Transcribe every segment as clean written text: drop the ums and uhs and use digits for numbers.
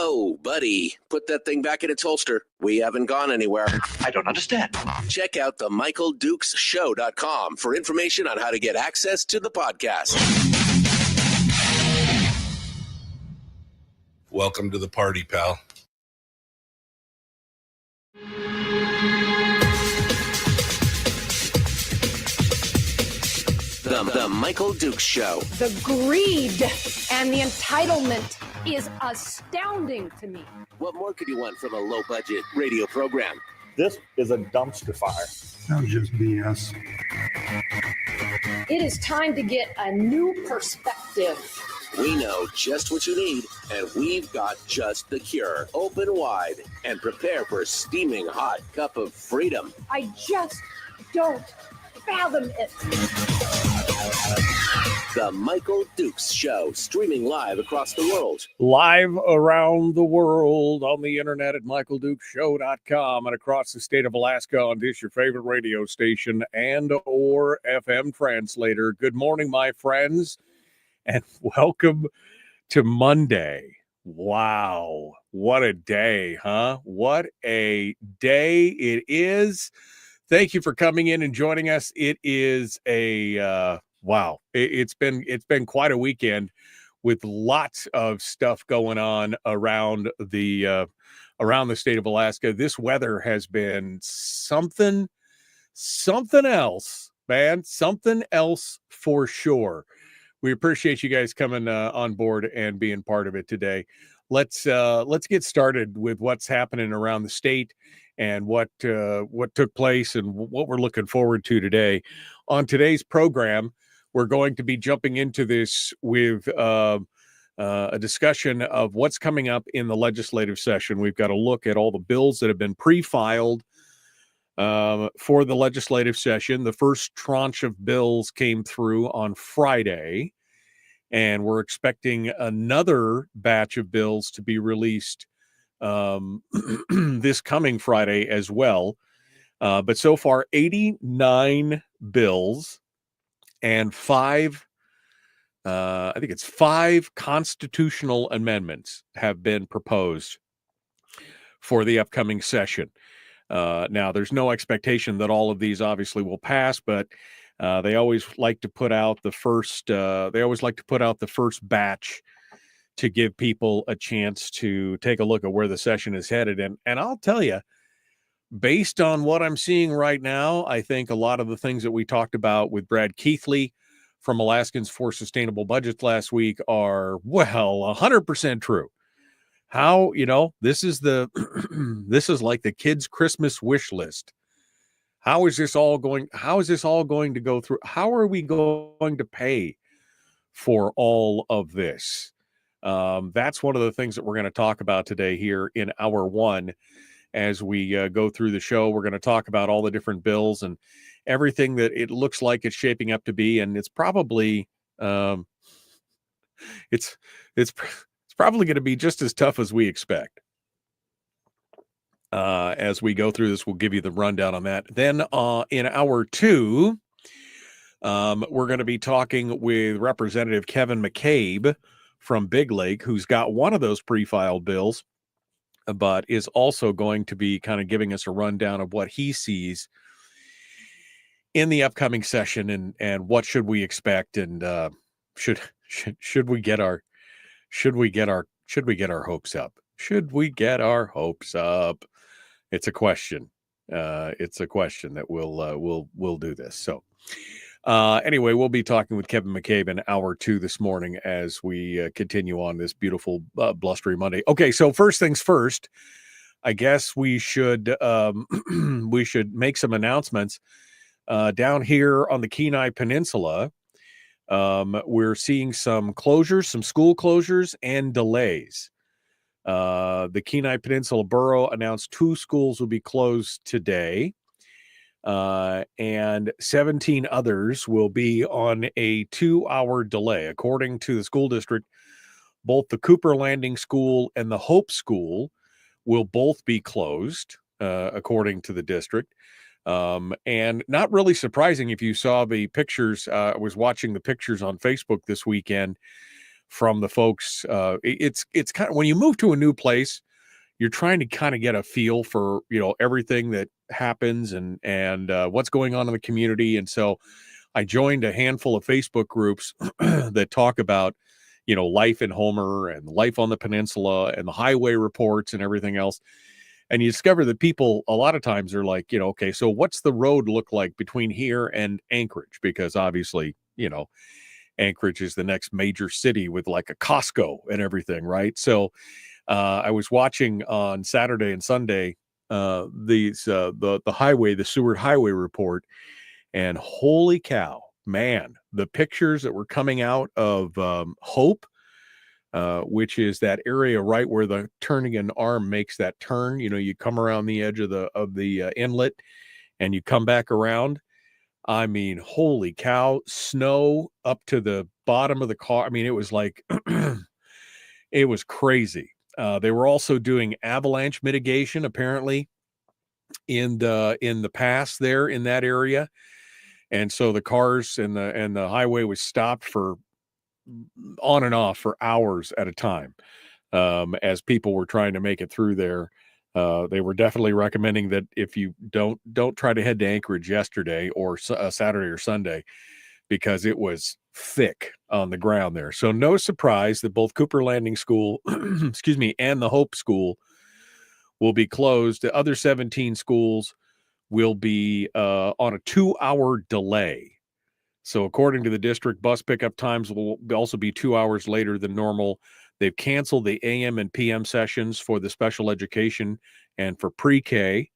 Whoa, buddy. Put that thing back in its holster. We haven't gone anywhere. I don't understand. Check out the MichaelDukesShow.com for information on how to get access to the podcast. Welcome to the party, pal. The Michael Dukes Show. The greed and the entitlement is astounding to me. What more could you want from a low-budget radio program? This is a dumpster fire. That was just BS. It is time to get a new perspective. We know just what you need, and we've got just the cure. Open wide and prepare for a steaming hot cup of freedom. I just don't fathom it. The Michael Dukes Show, streaming live across the world. Live around the world on the internet at michaeldukeshow.com and across the state of Alaska on this, your favorite radio station and or FM translator. Good morning, my friends, and welcome to Monday. Wow, what a day, huh? What a day it is. Thank you for coming in and joining us. It is a wow. It's been quite a weekend with lots of stuff going on around the state of Alaska. This weather has been something else, man. Something else for sure. We appreciate you guys coming on board and being part of it today. Let's get started with what's happening around the state and what took place and what we're looking forward to today. On today's program, we're going to be jumping into this with a discussion of what's coming up in the legislative session. We've got to look at all the bills that have been pre-filed for the legislative session. The first tranche of bills came through on Friday, and we're expecting another batch of bills to be released this coming Friday as well. But so far, 89 bills and five constitutional amendments have been proposed for the upcoming session. Now, there's no expectation that all of these obviously will pass, but they always like to put out the first. They always like to put out the first batch to give people a chance to take a look at where the session is headed. And I'll tell you, based on what I'm seeing right now, I think a lot of the things that we talked about with Brad Keithley from Alaskans for Sustainable Budgets last week are, well, 100% true. How, this is this is like the kids' Christmas wish list. How is this all going to go through? How are we going to pay for all of this? That's one of the things that we're going to talk about today here in hour one. As we go through the show, we're going to talk about all the different bills and everything that it looks like it's shaping up to be. And it's probably it's probably going to be just as tough as we expect. As we go through this, we'll give you the rundown on that. Then in hour two, we're going to be talking with Representative Kevin McCabe from Big Lake, who's got one of those pre-filed bills, but is also going to be kind of giving us a rundown of what he sees in the upcoming session and what should we expect, and should we get our hopes up? Should we get our hopes up? It's a question. It's a question that we'll do this. So anyway, we'll be talking with Kevin McCabe in hour two this morning as we continue on this beautiful blustery Monday. Okay, so first things first, I guess we should make some announcements down here on the Kenai Peninsula. We're seeing some closures, some school closures and delays. The Kenai Peninsula Borough announced 2 schools will be closed today. And 17 others will be on a 2-hour delay. According to the school district, both the Cooper Landing School and the Hope School will both be closed, according to the district. And not really surprising if you saw the pictures. I was watching the pictures on Facebook this weekend from the folks. It's kind of, when you move to a new place, you're trying to kind of get a feel for, everything that happens and what's going on in the community. And so I joined a handful of Facebook groups that talk about, life in Homer and life on the peninsula and the highway reports and everything else. And you discover that people a lot of times are like, okay, so what's the road look like between here and Anchorage? Because obviously, Anchorage is the next major city with like a Costco and everything, right? So I was watching on Saturday and Sunday the highway, the Seward Highway report, and holy cow, man, the pictures that were coming out of Hope, which is that area right where the Turnigan Arm makes that turn. You come around the edge of the inlet and you come back around. I mean, holy cow, snow up to the bottom of the car. I mean, it was like, it was crazy. They were also doing avalanche mitigation, apparently, in the pass there in that area. And so the cars and the highway was stopped for on and off for hours at a time as people were trying to make it through there. They were definitely recommending that if you don't try to head to Anchorage yesterday or Saturday or Sunday, because it was thick on the ground there. So no surprise that both Cooper Landing School, excuse me, and the Hope School will be closed. The other 17 schools will be on a 2-hour delay. So according to the district, bus pickup times will also be 2 hours later than normal. They've canceled the AM and PM sessions for the special education and for pre-K.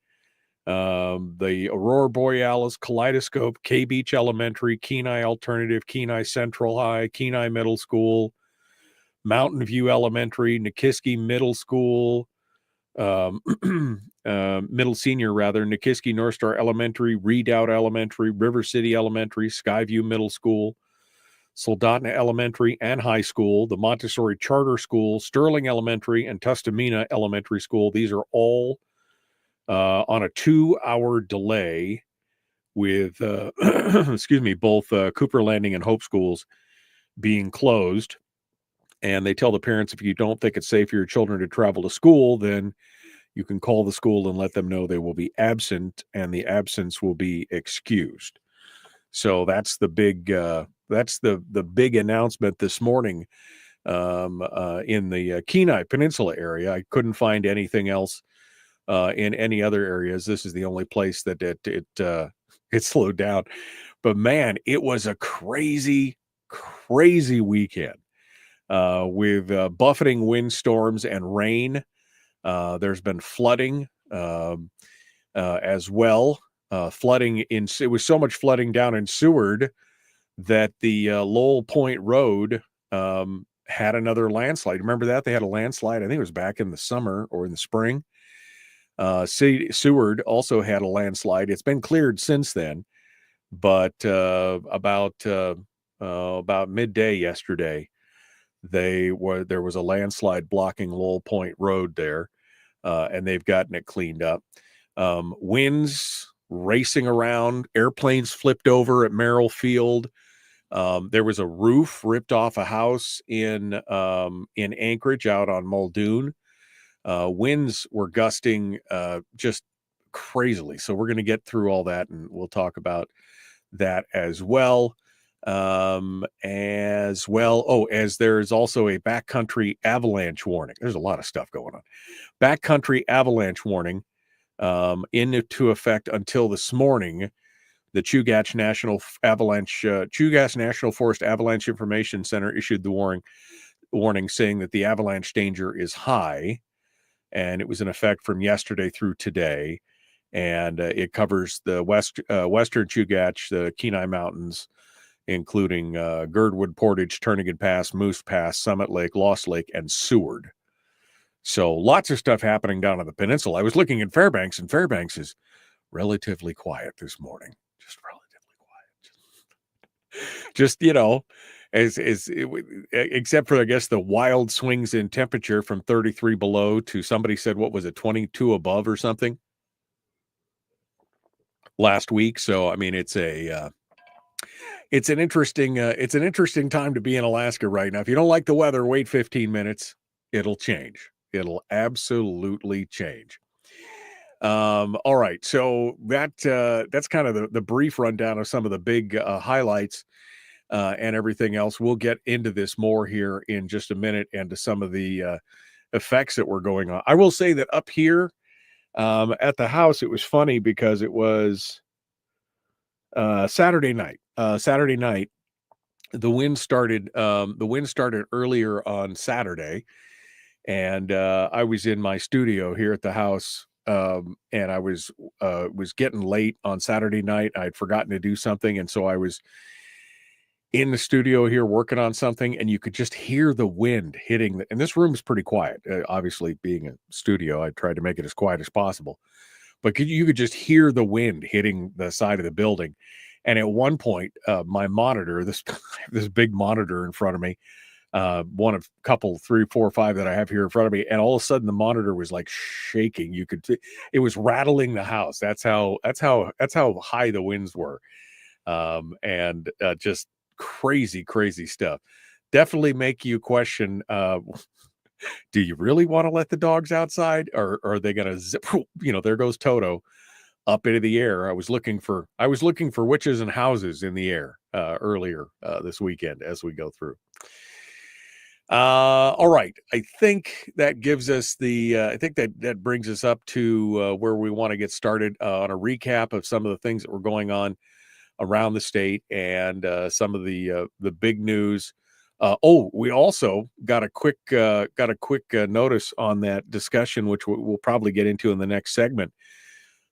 The Aurora Borealis, Kaleidoscope, K Beach Elementary, Kenai Alternative, Kenai Central High, Kenai Middle School, Mountain View Elementary, Nikiski Middle School, Middle Senior rather, Nikiski North Star Elementary, Redoubt Elementary, River City Elementary, Skyview Middle School, Soldotna Elementary and High School, the Montessori Charter School, Sterling Elementary, and Tustamina Elementary School. These are all on a 2-hour delay with, excuse me, both Cooper Landing and Hope schools being closed. And they tell the parents, if you don't think it's safe for your children to travel to school, then you can call the school and let them know they will be absent, and the absence will be excused. So that's the big big announcement this morning in the Kenai Peninsula area. I couldn't find anything else in any other areas. This is the only place that it slowed down. But man, it was a crazy weekend with buffeting windstorms and rain. There's been flooding as well. It was so much flooding down in Seward that the Lowell Point Road had another landslide. Remember that? They had a landslide. I think it was back in the summer or in the spring. Seward also had a landslide. It's been cleared since then, but about midday yesterday, there was a landslide blocking Lowell Point Road there, and they've gotten it cleaned up. Winds racing around, airplanes flipped over at Merrill Field. There was a roof ripped off a house in Anchorage out on Muldoon. Winds were gusting just crazily. So we're going to get through all that, and we'll talk about that as well. Oh, as there is also a backcountry avalanche warning. There's a lot of stuff going on. Backcountry avalanche warning into effect until this morning. The Chugach National Forest Avalanche Information Center issued the warning saying that the avalanche danger is high, and it was in effect from yesterday through today, and it covers the western Chugach, the Kenai Mountains, including Girdwood, Portage, Turnigan Pass, Moose Pass, Summit Lake, Lost Lake, and Seward. So lots of stuff happening down on the peninsula. I was looking at Fairbanks, and Fairbanks is relatively quiet this morning. Just relatively quiet. Just, except for, I guess, the wild swings in temperature from 33 below to, somebody said, what was it, 22 above or something last week. So, I mean, it's it's an interesting time to be in Alaska right now. If you don't like the weather, wait 15 minutes. It'll change. It'll absolutely change. All right. So that's kind of the brief rundown of some of the big highlights and everything else. We'll get into this more here in just a minute and to some of the effects that were going on. I will say that up here at the house, it was funny because it was Saturday night. Saturday night, the wind started earlier on Saturday, and I was in my studio here at the house, and I was getting late on Saturday night. I'd forgotten to do something, and so I was in the studio here working on something, and you could just hear the wind hitting. And this room is pretty quiet. Obviously, being a studio, I tried to make it as quiet as possible, but you could just hear the wind hitting the side of the building. And at one point, my monitor, this big monitor in front of me, one of couple, 3, 4, 5 that I have here in front of me, and all of a sudden the monitor was like shaking. It was rattling the house. That's how high the winds were, and just crazy stuff. Definitely make you question. Do you really want to let the dogs outside, or are they going to zip? There goes Toto up into the air. I was looking for witches and houses in the air earlier this weekend as we go through. All right. I think that gives us I think that brings us up to where we want to get started on a recap of some of the things that were going on around the state and some of the big news. We also got a quick notice on that discussion, which we'll probably get into in the next segment.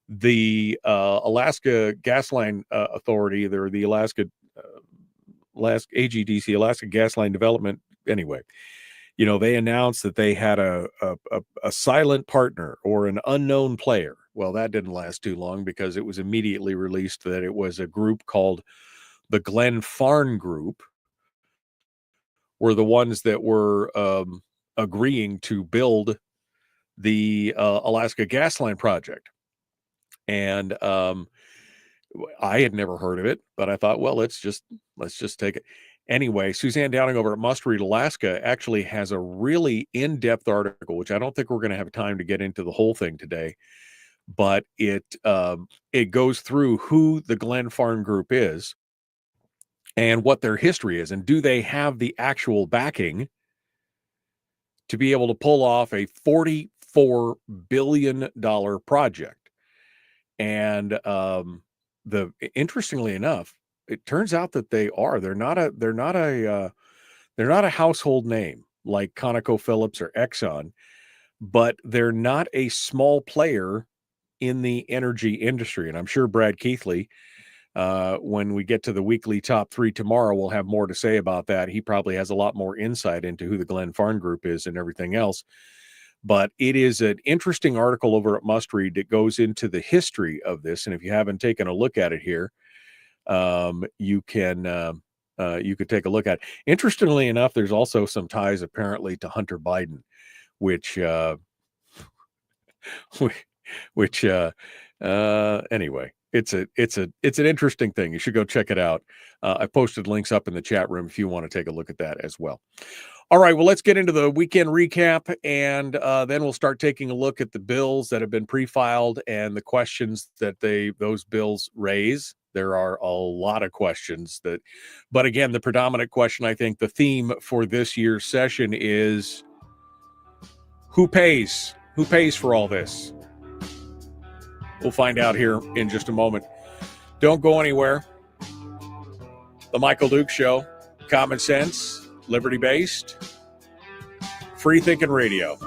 The Alaska Gas Line Authority, or the Alaska AGDC, Alaska Gas Line Development. Anyway, they announced that they had a silent partner or an unknown player. Well, that didn't last too long because it was immediately released that it was a group called the Glen Farn Group, were the ones that were agreeing to build the Alaska Gas Line project. And I had never heard of it, but I thought, well, let's just take it. Anyway, Suzanne Downing over at Must Read Alaska actually has a really in-depth article, which I don't think we're going to have time to get into the whole thing today, but it goes through who the Glen Farn Group is and what their history is, and do they have the actual backing to be able to pull off a $44 billion project. And interestingly enough, it turns out that they're not a household name like ConocoPhillips or Exxon, but they're not a small player in the energy industry. And I'm sure Brad Keithley, when we get to the weekly top 3 tomorrow, we'll have more to say about that. He probably has a lot more insight into who the Glen Farn Group is and everything else. But it is an interesting article over at Must Read that goes into the history of this. And if you haven't taken a look at it here, you could take a look at it. Interestingly enough, there's also some ties apparently to Hunter Biden, which anyway, it's an interesting thing. You should go check it out. I posted links up in the chat room if you want to take a look at that as well. All right, well, let's get into the weekend recap, and then we'll start taking a look at the bills that have been pre-filed and the questions that those bills raise. There are a lot of questions but again, the predominant question, I think the theme for this year's session is who pays? Who pays for all this? We'll find out here in just a moment. Don't go anywhere. The Michael Duke Show, common sense, liberty-based, free-thinking radio.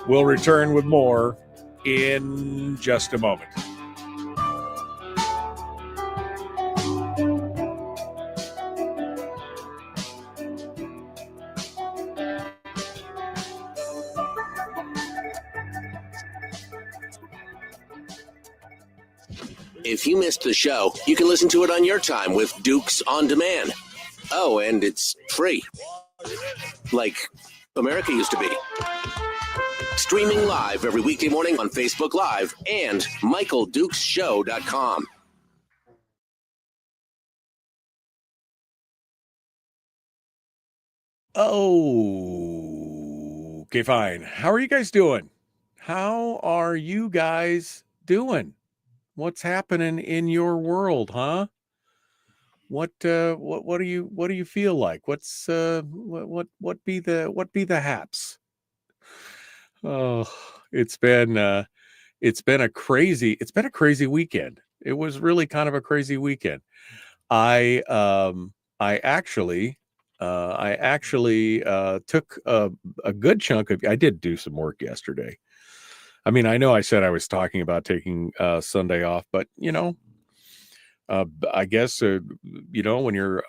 We'll return with more in just a moment. If you missed the show, you can listen to it on your time with Dukes On Demand. Oh, and it's free. Like America used to be. Streaming live every weekday morning on Facebook Live and MichaelDukesShow.com. Oh, okay, fine. How are you guys doing? How are you guys doing? What's happening in your world, huh? What do you feel like? What be the haps? Oh, it's been a crazy weekend. It was really kind of a crazy weekend. I um I actually took a good chunk of I did do some work yesterday. I mean, I know I said I was talking about taking Sunday off, but I guess when you're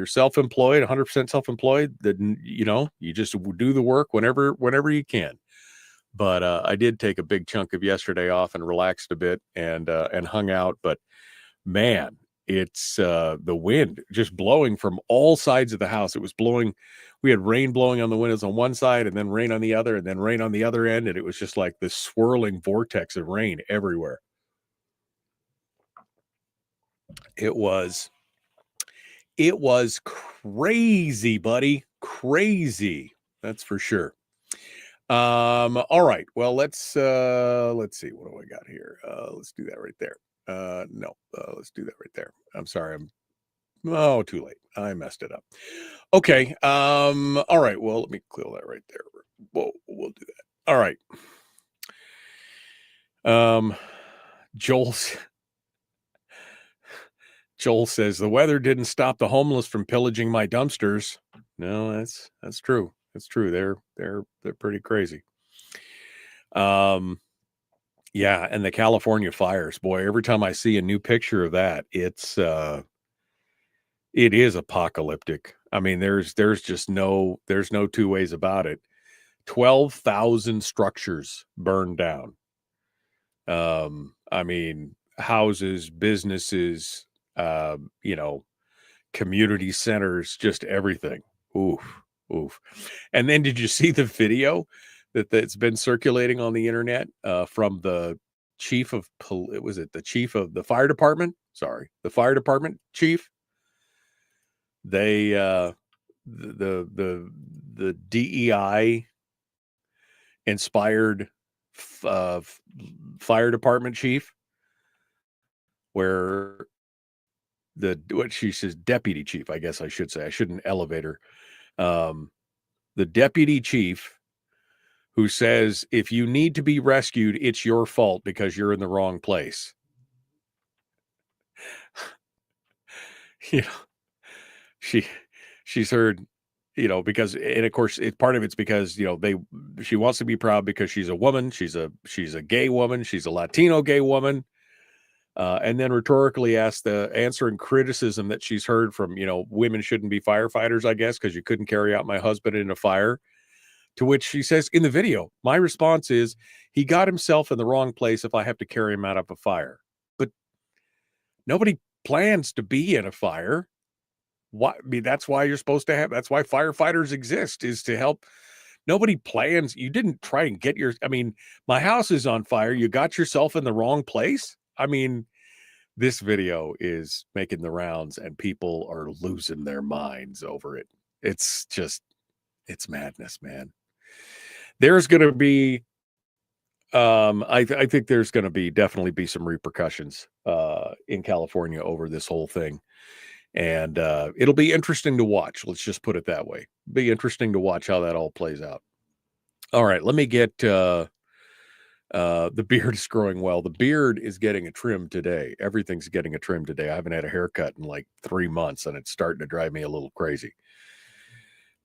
self-employed, 100% self-employed, then you just do the work whenever you can. But I did take a big chunk of yesterday off and relaxed a bit and hung out. But man, it's the wind just blowing from all sides of the house. It was blowing. We had rain blowing on the windows on one side, and then rain on the other, and then rain on the other end, and it was just like this swirling vortex of rain everywhere. It was crazy, buddy. Crazy. That's for sure. All right. Well, let's see. What do I got here? Let's do that right there. No, let's do that right there. I'm sorry. Too late. I messed it up. Okay. All right. Well, let me clear that right there. We'll do that. All right. Joel says the weather didn't stop the homeless from pillaging my dumpsters. No, that's true. That's true. They're pretty crazy. Yeah, and the California fires, boy, every time I see a new picture of that, it is apocalyptic. I mean, there's just there's no two ways about it. 12,000 structures burned down. I mean, houses, businesses, community centers, just everything. Oof, oof. And then did you see the video that's been circulating on the internet from the chief of was it the chief of the fire department? Sorry, the fire department chief. They the DEI inspired fire department chief, where what she says deputy chief, I guess I should say. I shouldn't elevate her. The deputy chief who says, if you need to be rescued, it's your fault because you're in the wrong place. She's heard, because, and of course, part of it's because, she wants to be proud because she's a woman. She's a gay woman. She's a Latino gay woman. And then rhetorically asked the answering criticism that she's heard from, women shouldn't be firefighters, I guess, because you couldn't carry out my husband in a fire. To which she says in the video, my response is, he got himself in the wrong place if I have to carry him out of a fire. But nobody plans to be in a fire. Why? I mean, that's why that's why firefighters exist, is to help. Nobody plans. You didn't try and my house is on fire. You got yourself in the wrong place. I mean, this video is making the rounds and people are losing their minds over it. It's madness, man. There's going to be, I think there's going to definitely be some repercussions in California over this whole thing. And it'll be interesting to watch. Let's just put it that way. Be interesting to watch how that all plays out. All right, let me get the beard is growing well. The beard is getting a trim today. Everything's getting a trim today. I haven't had a haircut in like 3 months, and it's starting to drive me a little crazy.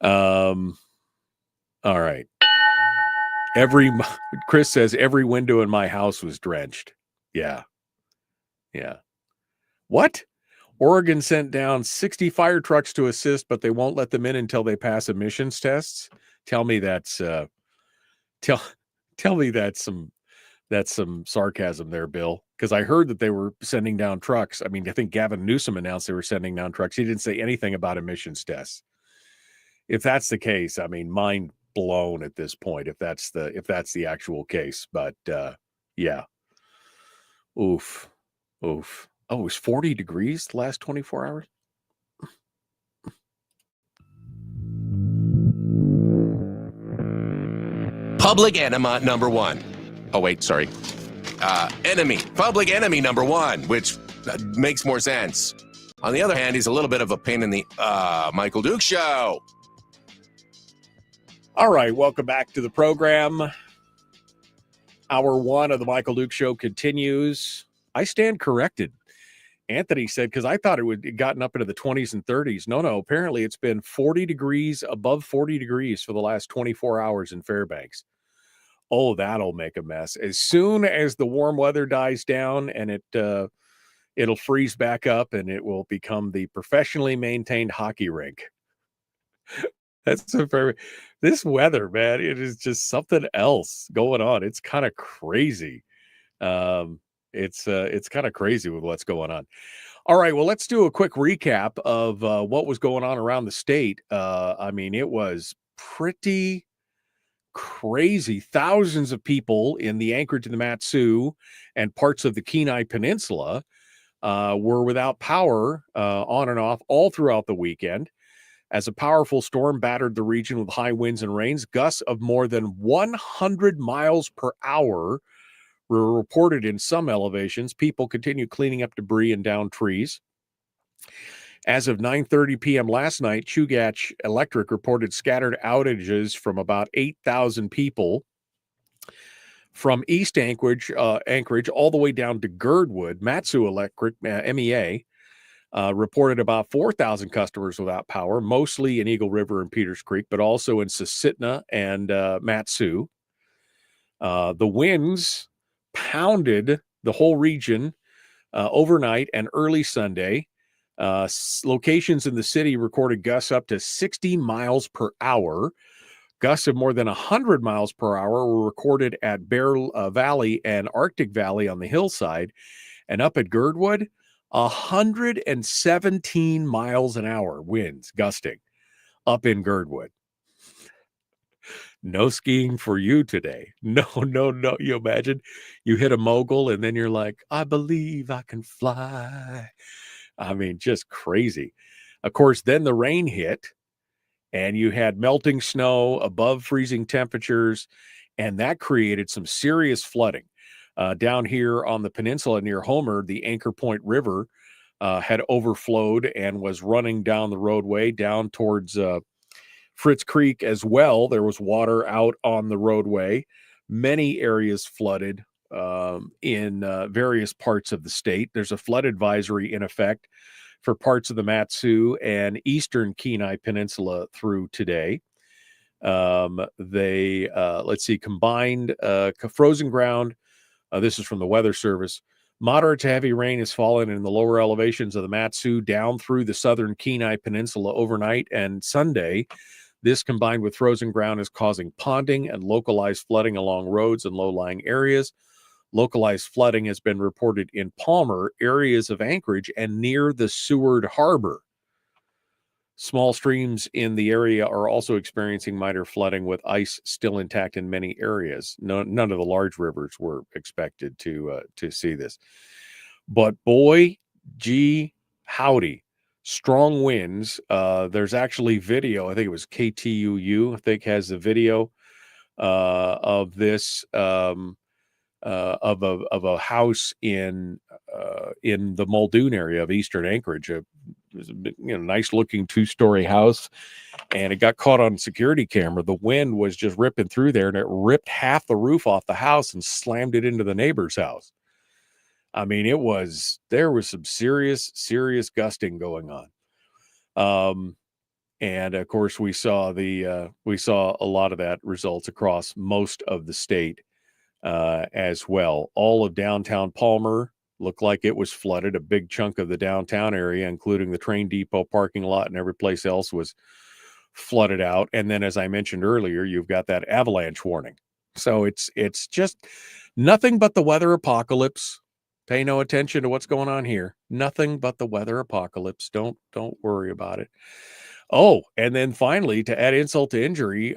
All right. Chris says every window in my house was drenched. Yeah. What? Oregon sent down 60 fire trucks to assist, but they won't let them in until they pass emissions tests. Tell me that's tell me that's some sarcasm there, Bill, because I heard that they were sending down trucks. I mean, I think Gavin Newsom announced they were sending down trucks. He didn't say anything about emissions tests. If that's the case, I mean, mind blown at this point, if that's the actual case. But yeah. Oof. Oh, it was 40 degrees the last 24 hours. public enema number one. Oh, wait, sorry. Public enemy number one, which makes more sense. On the other hand, he's a little bit of a pain in the Michael Duke Show. All right, welcome back to the program. Hour one of the Michael Duke Show continues. I stand corrected. Anthony said, because I thought it had gotten up into the 20s and 30s. No, apparently it's been 40 degrees, above 40 degrees for the last 24 hours in Fairbanks. Oh, that'll make a mess. As soon as the warm weather dies down and it'll freeze back up and it will become the professionally maintained hockey rink. That's this weather, man. It is just something else going on. It's kind of crazy. It's kind of crazy with what's going on. All right, well, let's do a quick recap of what was going on around the state. I mean, it was pretty crazy. Thousands of people in the Anchorage and the Mat-Su and parts of the Kenai Peninsula were without power on and off all throughout the weekend as a powerful storm battered the region with high winds and rains. Gusts of more than 100 miles per hour were reported in some elevations. People continue cleaning up debris and downed trees. As of 9:30 p.m. last night, Chugach Electric reported scattered outages from about 8,000 people from East Anchorage all the way down to Girdwood. Mat-Su Electric, MEA, reported about 4,000 customers without power, mostly in Eagle River and Peters Creek, but also in Susitna and Mat-Su. The winds pounded the whole region overnight and early Sunday. Locations in the city recorded gusts up to 60 miles per hour. Gusts of more than 100 miles per hour were recorded at Bear Valley and Arctic Valley on the hillside. And up at Girdwood, 117 miles an hour winds gusting up in Girdwood. No skiing for you today. No. You imagine you hit a mogul and then you're like, I believe I can fly. I mean, just crazy. Of course, then the rain hit and you had melting snow above freezing temperatures, and that created some serious flooding. Down here on the peninsula near Homer, the Anchor Point River had overflowed and was running down the roadway down towards Fritz Creek as well. There was water out on the roadway. Many areas flooded in various parts of the state. There's a flood advisory in effect for parts of the Mat-Su and eastern Kenai Peninsula through today. Combined frozen ground. This is from the Weather Service. Moderate to heavy rain has fallen in the lower elevations of the Mat-Su down through the southern Kenai Peninsula overnight and Sunday. This, combined with frozen ground, is causing ponding and localized flooding along roads and low-lying areas. Localized flooding has been reported in Palmer, areas of Anchorage, and near the Seward Harbor. Small streams in the area are also experiencing minor flooding, with ice still intact in many areas. None of the large rivers were expected to see this. But boy, gee, howdy. Strong winds. There's actually video. I think it was KTUU, I think, has the video of this of a house in the Muldoon area of eastern Anchorage. It was a nice looking 2-story house, and it got caught on security camera. The wind was just ripping through there, and it ripped half the roof off the house and slammed it into the neighbor's house. I mean, there was some serious gusting going on. And of course we saw a lot of that results across most of the state as well. All of downtown Palmer looked like it was flooded. A big chunk of the downtown area, including the train depot parking lot and every place else, was flooded out. And then, as I mentioned earlier, you've got that avalanche warning. So it's just nothing but the weather apocalypse. Pay no attention to what's going on here. Nothing but the weather apocalypse. Don't worry about it. Oh, and then finally, to add insult to injury,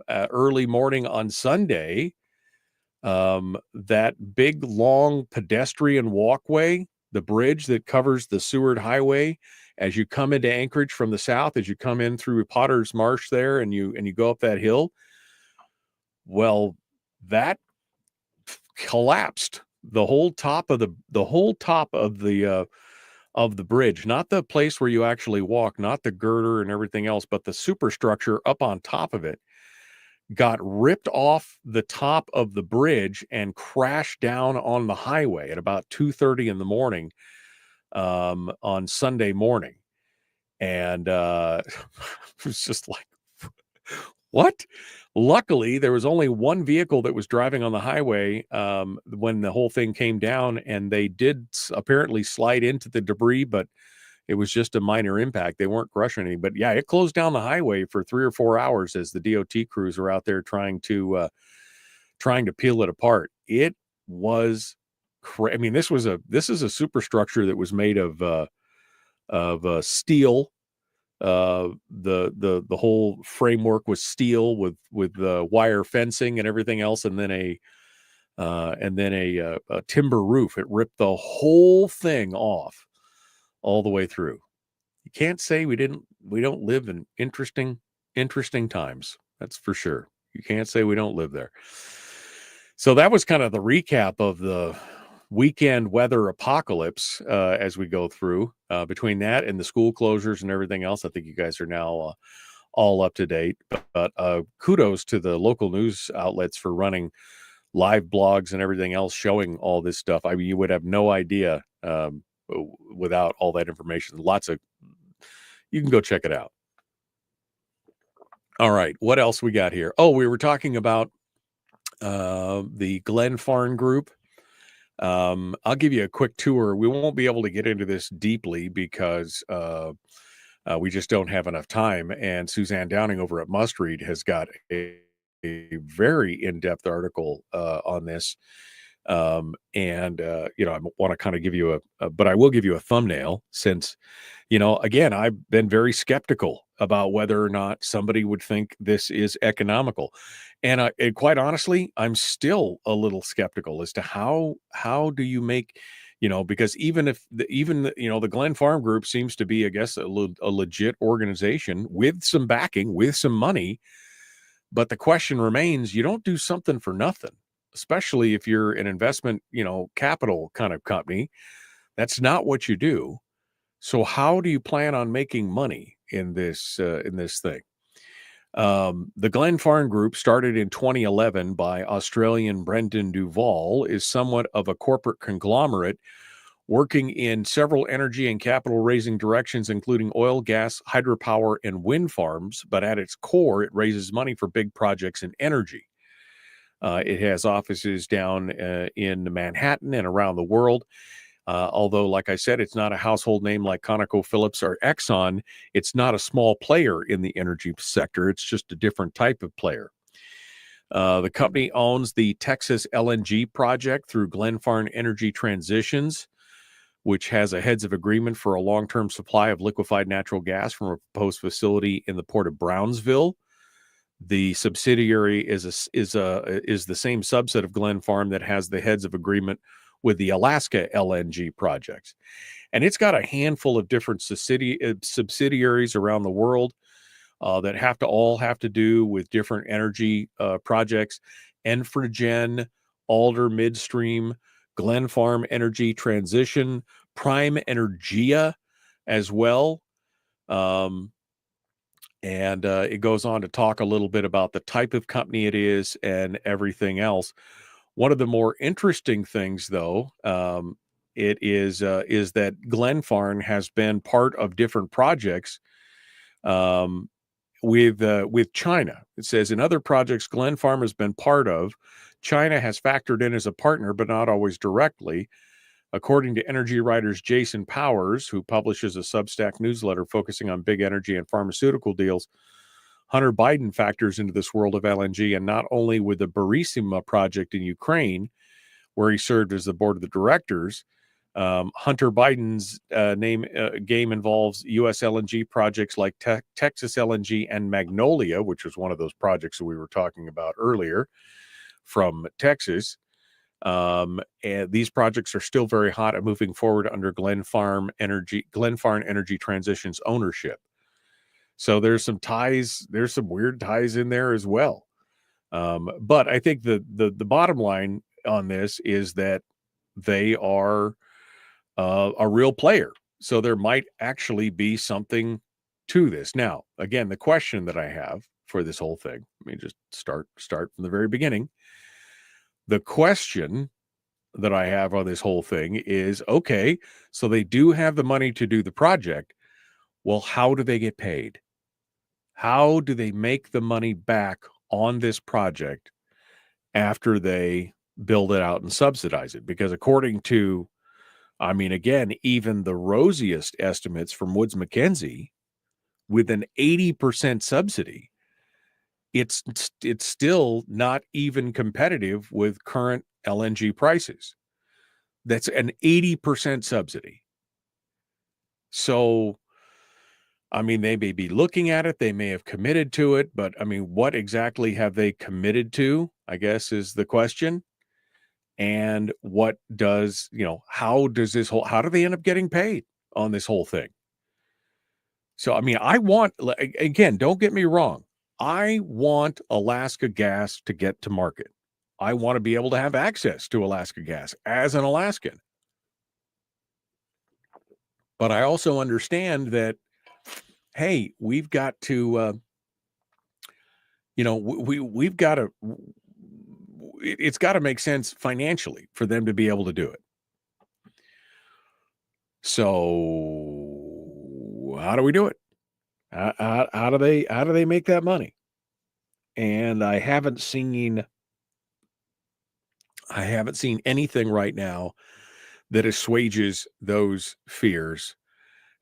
early morning on Sunday, that big long pedestrian walkway, the bridge that covers the Seward Highway, as you come into Anchorage from the south, as you come in through Potter's Marsh there, and you go up that hill, Well, that collapsed. The whole top of the bridge, not the place where you actually walk, not the girder and everything else, but the superstructure up on top of it got ripped off the top of the bridge and crashed down on the highway at about 2:30 in the morning on Sunday morning. And it was just like, what? Luckily, there was only one vehicle that was driving on the highway when the whole thing came down, and they did apparently slide into the debris, but it was just a minor impact. They weren't crushing anything. But yeah, it closed down the highway for 3 or 4 hours as the DOT crews were out there trying to peel it apart. It was I mean, this is a superstructure that was made of steel. The whole framework was steel with wire fencing and everything else, and then a timber roof. It ripped the whole thing off all the way through. You can't say we don't live in interesting times. That's for sure. You can't say we don't live there. So that was kind of the recap of the weekend weather apocalypse as we go through. Between that and the school closures and everything else, I think you guys are now all up to date. But kudos to the local news outlets for running live blogs and everything else showing all this stuff. I mean, you would have no idea without all that information. You can go check it out. All right, what else we got here? Oh, we were talking about the Glenn Farn Group. I'll give you a quick tour. We won't be able to get into this deeply because we just don't have enough time. And Suzanne Downing over at Must Read has got a very in-depth article on this. I want to kind of give you but I will give you a thumbnail since, again, I've been very skeptical about whether or not somebody would think this is economical. And quite honestly, I'm still a little skeptical as to how do you make, because even the Glenn Farm Group seems to be, I guess, a legit organization with some backing, with some money. But the question remains, you don't do something for nothing, especially if you're an investment, capital kind of company. That's not what you do. So how do you plan on making money in this thing? The Glenn Farn Group, started in 2011 by Australian Brendan Duval, is somewhat of a corporate conglomerate working in several energy and capital raising directions, including oil, gas, hydropower, and wind farms. But at its core, it raises money for big projects in energy. It has offices down in Manhattan and around the world. Although, like I said, it's not a household name like ConocoPhillips or Exxon. It's not a small player in the energy sector. It's just a different type of player. The company owns the Texas LNG project through Glenn Farn Energy Transitions, which has a heads of agreement for a long-term supply of liquefied natural gas from a proposed facility in the port of Brownsville. The subsidiary is the same subset of Glenn Farm that has the heads of agreement with the Alaska LNG projects. And it's got a handful of different subsidiaries around the world that all have to do with different energy projects. Enfragen, Alder Midstream, Glenn Farm Energy Transition, Prime Energia as well. And it goes on to talk a little bit about the type of company it is and everything else. One of the more interesting things, though, it is that Glenn Farn has been part of different projects with China. It says in other projects Glenn Farm has been part of, China has factored in as a partner, but not always directly. According to energy writers Jason Powers, who publishes a Substack newsletter focusing on big energy and pharmaceutical deals, Hunter Biden factors into this world of LNG, and not only with the Burisma project in Ukraine, where he served as the board of the directors. Hunter Biden's game involves U.S. LNG projects like Texas LNG and Magnolia, which was one of those projects that we were talking about earlier from Texas. And these projects are still very hot and moving forward under Glenn Farn Energy Transitions ownership. So there's some ties, there's some weird ties in there as well. But I think the bottom line on this is that they are a real player. So there might actually be something to this. Now, again, the question that I have for this whole thing, let me just start from the very beginning. The question that I have on this whole thing is, okay, so they do have the money to do the project. Well, how do they get paid? How do they make the money back on this project after they build it out and subsidize it? Because according to, I mean, again, even the rosiest estimates from Woods Mackenzie, with an 80% subsidy, it's still not even competitive with current LNG prices. That's an 80% subsidy. So, I mean, they may be looking at it, they may have committed to it, but I mean, what exactly have they committed to, I guess, is the question. And what does, how do they end up getting paid on this whole thing? So, I mean, again, don't get me wrong. I want Alaska gas to get to market. I want to be able to have access to Alaska gas as an Alaskan. But I also understand that, hey, we've got to, we've got to, it's got to make sense financially for them to be able to do it. So how do we do it? How do they make that money? And I haven't seen anything right now that assuages those fears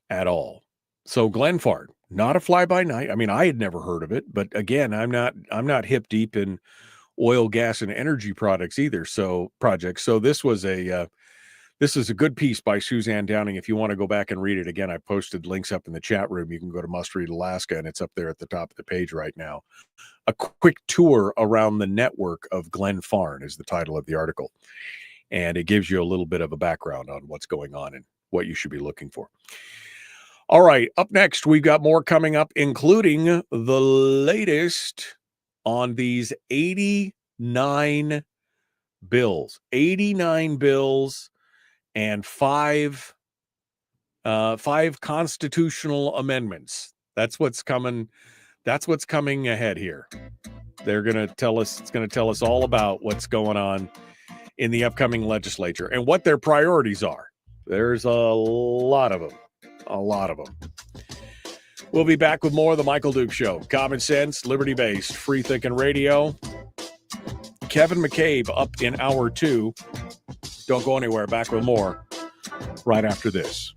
at all. So Glenfarne, not a fly by night. I mean, I had never heard of it, but again, I'm not hip deep in oil, gas, and energy products either. So this was this is a good piece by Suzanne Downing. If you want to go back and read it again, I posted links up in the chat room. You can go to Must Read Alaska, and it's up there at the top of the page right now. A quick tour around the network of Glenfarne is the title of the article. And it gives you a little bit of a background on what's going on and what you should be looking for. All right, up next, we've got more coming up, including the latest on these 89 bills. 89 bills and five constitutional amendments. That's what's coming. That's what's coming ahead here. They're going to tell us, it's going to tell us all about what's going on in the upcoming legislature and what their priorities are. There's a lot of them. We'll be back with more of the Michael Duke Show. Common sense, liberty-based, free-thinking radio. Kevin McCabe up in hour 2. Don't go anywhere. Back with more right after this.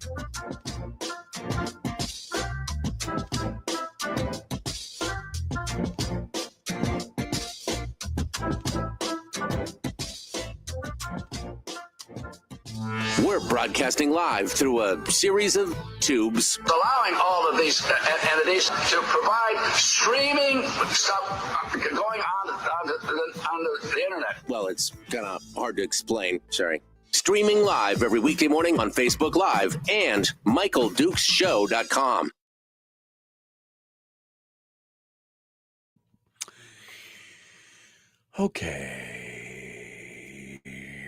We're broadcasting live through a series of tubes. Allowing all of these entities to provide streaming stuff going on the internet. Well, it's kind of hard to explain. Sorry. Streaming live every weekday morning on Facebook Live and MichaelDukesShow.com. Okay,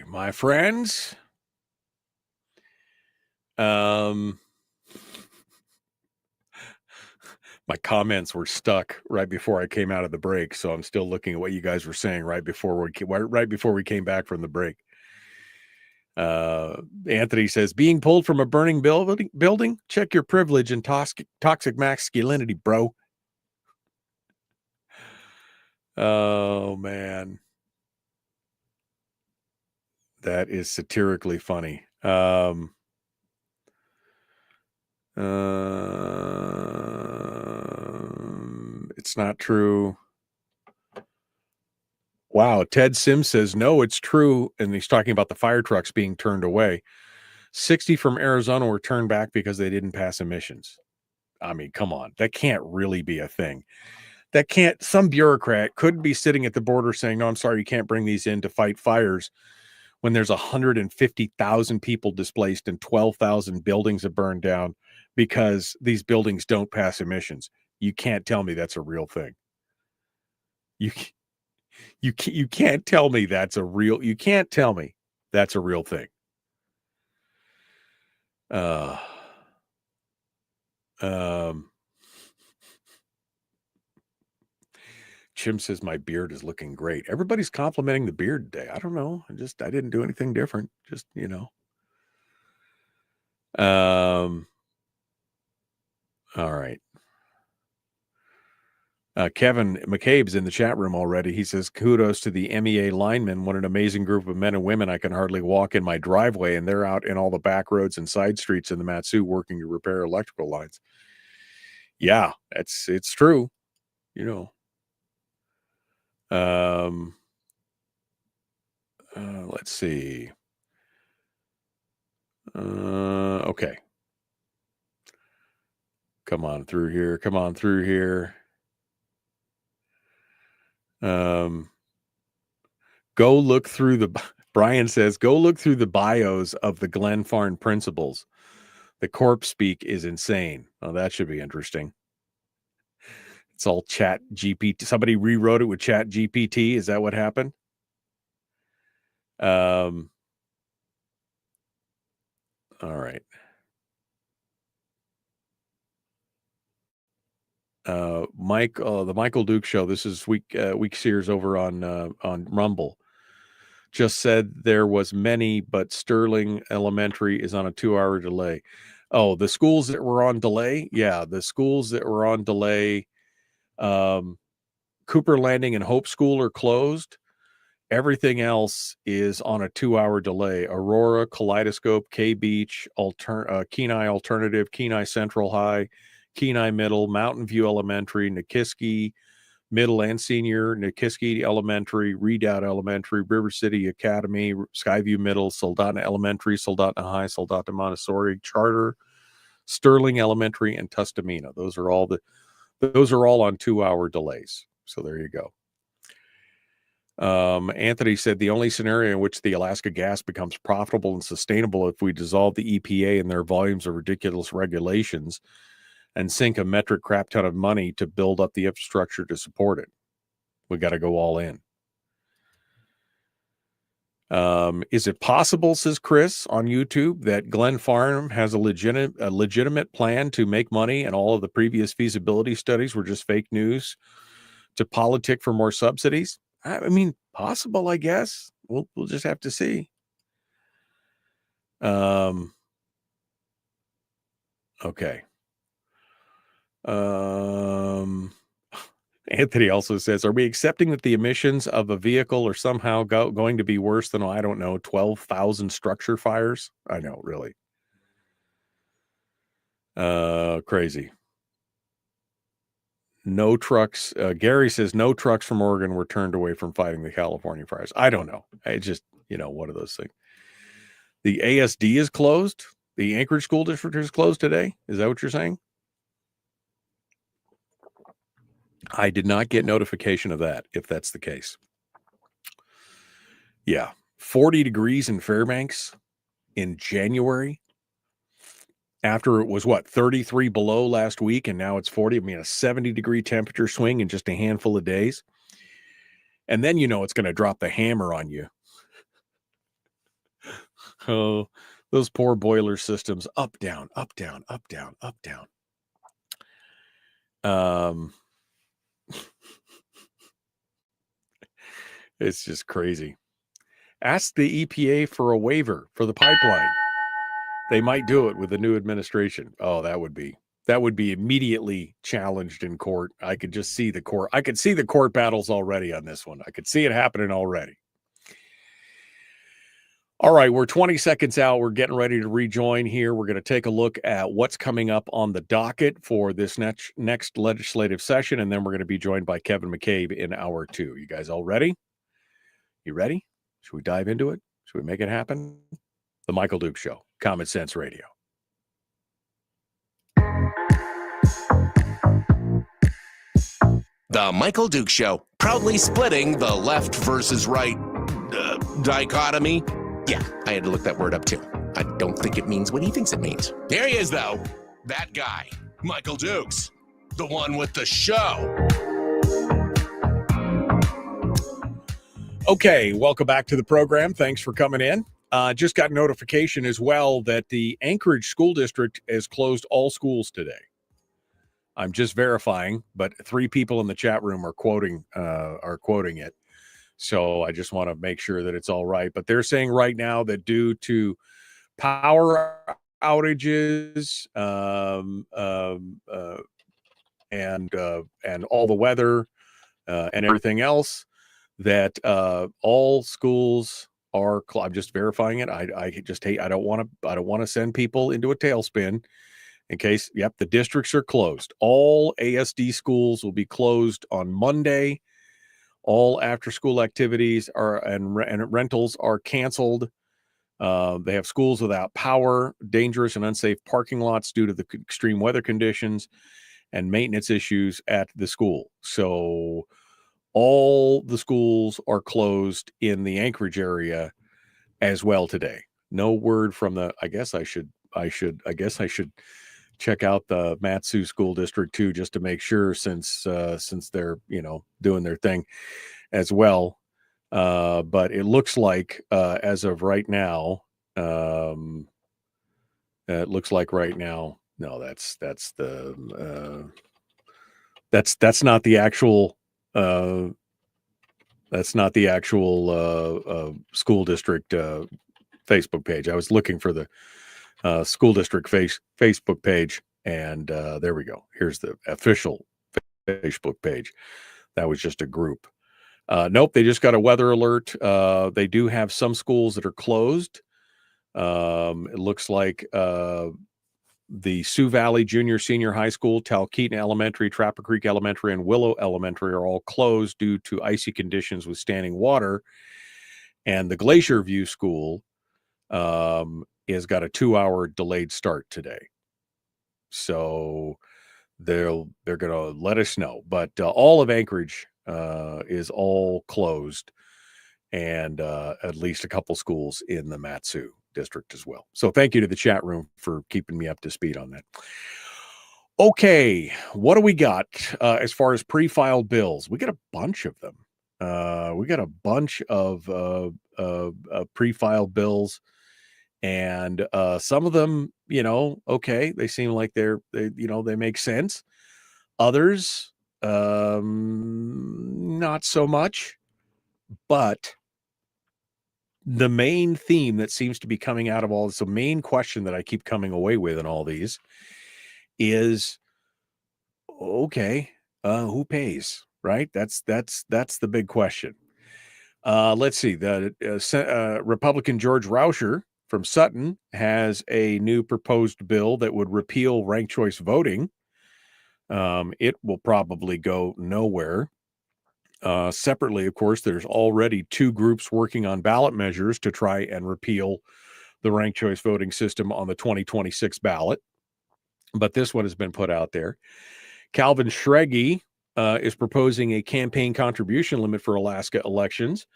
my friends. My comments were stuck right before I came out of the break, so I'm still looking at what you guys were saying right before we came back from the break. Anthony says, being pulled from a burning building, check your privilege and toxic masculinity, bro. Oh, man. That is satirically funny. It's not true. Wow. Ted Sims says, no, it's true. And he's talking about the fire trucks being turned away. 60 from Arizona were turned back because they didn't pass emissions. I mean, come on. That can't really be a thing. Some bureaucrat couldn't be sitting at the border saying, no, I'm sorry, you can't bring these in to fight fires when there's 150,000 people displaced and 12,000 buildings have burned down because these buildings don't pass emissions. You can't tell me that's a real thing. You can't tell me that's a real. You can't tell me that's a real thing. Chim says my beard is looking great. Everybody's complimenting the beard today. I don't know. I didn't do anything different. Just, all right. Kevin McCabe's in the chat room already. He says, kudos to the MEA linemen. What an amazing group of men and women. I can hardly walk in my driveway, and they're out in all the back roads and side streets in the Matsu working to repair electrical lines. Yeah, it's true. Let's see. Okay. Come on through here. Go look through Brian says, go look through the bios of the Glen Farm principals. The corpse speak is insane. Oh, that should be interesting. It's all chat GPT. Somebody rewrote it with chat GPT. Is that what happened? All right. Mike, the Michael Duke Show. This is Week Sears over on Rumble. Just said there was many, but Sterling Elementary is on a 2-hour delay. Oh, the schools that were on delay? Yeah, the schools that were on delay. Cooper Landing and Hope School are closed. Everything else is on a 2-hour delay. Aurora, Kaleidoscope, K Beach, Kenai Alternative, Kenai Central High, Kenai Middle, Mountain View Elementary, Nikiski Middle and Senior, Nikiski Elementary, Redoubt Elementary, River City Academy, Skyview Middle, Soldotna Elementary, Soldotna High, Soldotna Montessori, Charter, Sterling Elementary, and Tustamina. Those are all on 2-hour delays. So there you go. Anthony said the only scenario in which the Alaska gas becomes profitable and sustainable if we dissolve the EPA and their volumes of ridiculous regulations and sink a metric crap ton of money to build up the infrastructure to support it. We got to go all in. Is it possible, says Chris on YouTube, that Glen Farm has a legitimate plan to make money and all of the previous feasibility studies were just fake news to politic for more subsidies? I mean, possible, I guess. We'll just have to see. Okay. Anthony also says, are we accepting that the emissions of a vehicle are somehow going to be worse than, 12,000 structure fires? I know, really. Crazy. No trucks. Gary says no trucks from Oregon were turned away from fighting the California fires. I don't know. It's just, one of those things. The ASD is closed. The Anchorage School District is closed today. Is that what you're saying? I did not get notification of that, if that's the case. Yeah. 40 degrees in Fairbanks in January after it was 33 below last week, and now it's 40. I mean, a 70-degree temperature swing in just a handful of days. And then it's going to drop the hammer on you. Oh, those poor boiler systems. Up, down, up, down, up, down, up, down. It's just crazy. Ask the EPA for a waiver for the pipeline. They might do it with the new administration. Oh, that would be immediately challenged in court. I could just see the court. I could see the court battles already on this one. I could see it happening already. All right, we're 20 seconds out. We're getting ready to rejoin here. We're going to take a look at what's coming up on the docket for this next legislative session, and then we're going to be joined by Kevin McCabe in hour 2. You guys all ready? You ready? Should we dive into it? Should we make it happen? The Michael Duke Show, Common Sense Radio. The Michael Duke Show, proudly splitting the left versus right dichotomy. Yeah, I had to look that word up too. I don't think it means what he thinks it means. There he is, though. That guy, Michael Dukes, the one with the show. Okay, welcome back to the program. Thanks for coming in. Just got notification as well that the Anchorage School District has closed all schools today. I'm just verifying, but 3 people in the chat room are quoting it. So I just want to make sure that it's all right. But they're saying right now that due to power outages and all the weather and everything else, that all schools are. I'm just verifying it. I just hate. I don't want to send people into a tailspin. In case, yep, the districts are closed. All ASD schools will be closed on Monday. All after-school activities and rentals are canceled. They have schools without power, dangerous and unsafe parking lots due to the extreme weather conditions, and maintenance issues at the school. So all the schools are closed in the Anchorage area as well today. No word from the. I guess I should check out the Matsu School District too, just to make sure, since they're doing their thing as well. But it looks like as of right now, no, that's not the actual. That's not the actual school district Facebook page. I was looking for the school district Facebook page, and there we go. Here's the official Facebook page. That was just a group. Nope, they just got a weather alert. They do have some schools that are closed. It looks like the Sioux Valley Junior Senior High School, Talkeeton Elementary, Trapper Creek Elementary, and Willow Elementary are all closed due to icy conditions with standing water. And the Glacier View School has got a 2-hour delayed start today. So they're going to let us know. But all of Anchorage is all closed, and at least a couple schools in the Matsu district as well. So thank you to the chat room for keeping me up to speed on that. Okay, what do we got as far as pre-filed bills? We got a bunch of them. We got a bunch of pre-filed bills, and some of them, okay, they seem like they make sense. Others, not so much. But the main theme that seems to be coming out of all this, the main question that I keep coming away with in all these is, okay, who pays, right? That's the big question. Let's see. The Republican George Rauscher from Sutton has a new proposed bill that would repeal ranked choice voting. It will probably go nowhere. Separately, of course, there's already 2 groups working on ballot measures to try and repeal the ranked choice voting system on the 2026 ballot. But this one has been put out there. Calvin Schrage is proposing a campaign contribution limit for Alaska elections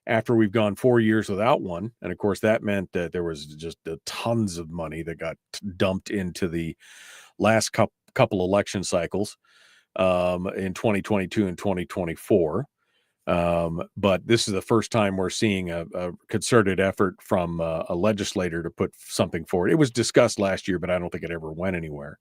after we've gone 4 years without one. And of course, that meant that there was just tons of money that got dumped into the last couple election cycles in 2022 and 2024. But this is the first time we're seeing a concerted effort from a legislator to put something forward. It was discussed last year, but I don't think it ever went anywhere.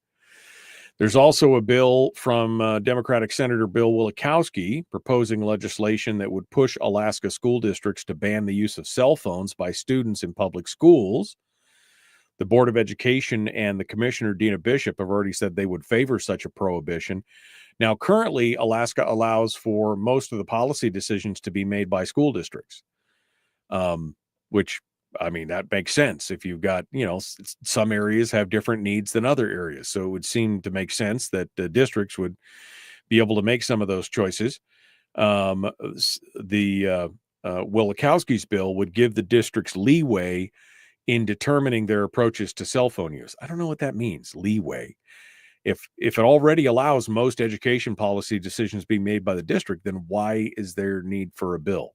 There's also a bill from Democratic Senator Bill Wielechowski proposing legislation that would push Alaska school districts to ban the use of cell phones by students in public schools. The Board of Education and the Commissioner, Dina Bishop, have already said they would favor such a prohibition. Now, currently, Alaska allows for most of the policy decisions to be made by school districts, which, I mean, that makes sense. If you've got, some areas have different needs than other areas. So it would seem to make sense that the districts would be able to make some of those choices. Wielechowski's bill would give the districts leeway in determining their approaches to cell phone use. I don't know what that means, leeway. If it already allows most education policy decisions being made by the district, then why is there need for a bill?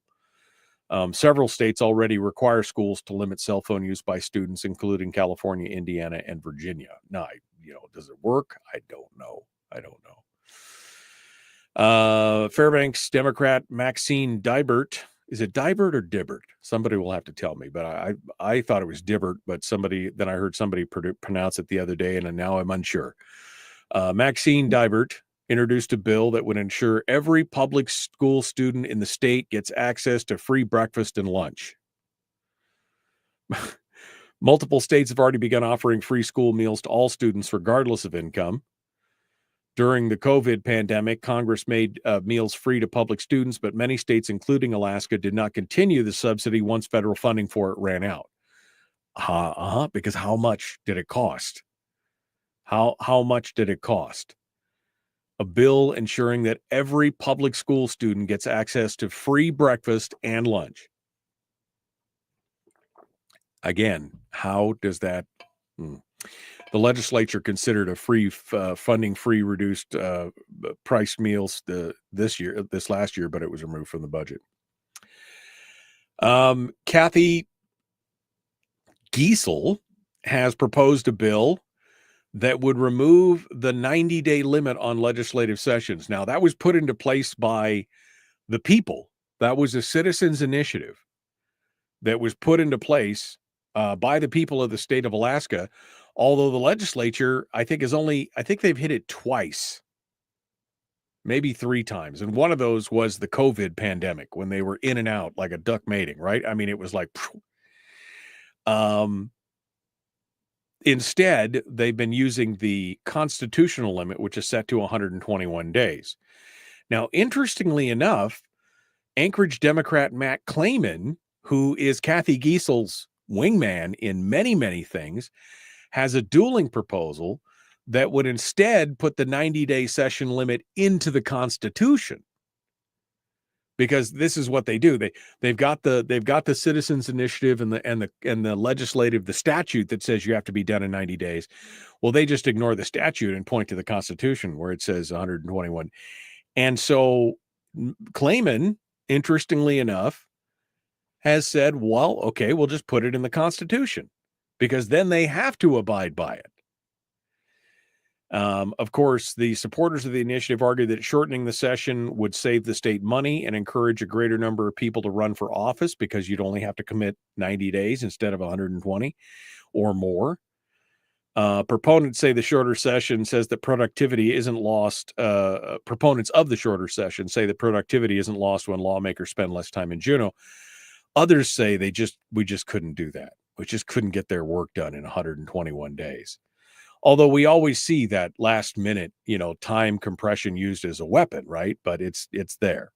Several states already require schools to limit cell phone use by students, including California, Indiana, and Virginia. Now, does it work? I don't know. Fairbanks Democrat Maxine Dibert Is it Dibert or Dibbert? Somebody will have to tell me, but I thought it was Dibbert, but then I heard somebody pronounce it the other day, and now I'm unsure. Maxine Dibert introduced a bill that would ensure every public school student in the state gets access to free breakfast and lunch. Multiple states have already begun offering free school meals to all students, regardless of income. During the COVID pandemic, Congress made meals free to public students, but many states, including Alaska, did not continue the subsidy once federal funding for it ran out. Because how much did it cost? How much did it cost? A bill ensuring that every public school student gets access to free breakfast and lunch. Again, how does that... The legislature considered a free funding free reduced price meals this last year, but it was removed from the budget. Kathy Giesel has proposed a bill that would remove the 90-day limit on legislative sessions. Now, that was put into place by the people. That was a citizens' initiative that was put into place by the people of the state of Alaska. Although the legislature, I think they've hit it twice, maybe 3 times. And one of those was the COVID pandemic when they were in and out like a duck mating, right? I mean, it was like, instead, they've been using the constitutional limit, which is set to 121 days. Now, interestingly enough, Anchorage Democrat Matt Clayman, who is Kathy Giesel's wingman in many, many things, has a dueling proposal that would instead put the 90-day session limit into the Constitution. Because this is what they do. They've got the citizens initiative and the legislative, the statute that says you have to be done in 90 days. Well, they just ignore the statute and point to the Constitution where it says 121. And so Clayman, interestingly enough, has said, well, okay, we'll just put it in the Constitution, because then they have to abide by it. Of course, the supporters of the initiative argue that shortening the session would save the state money and encourage a greater number of people to run for office, because you'd only have to commit 90 days instead of 120 or more. Proponents say the shorter session says that productivity isn't lost. Proponents of the shorter session say that productivity isn't lost when lawmakers spend less time in Juneau. Others say we just couldn't do that. We just couldn't get their work done in 121 days. Although we always see that last minute, time compression used as a weapon, right? But it's there.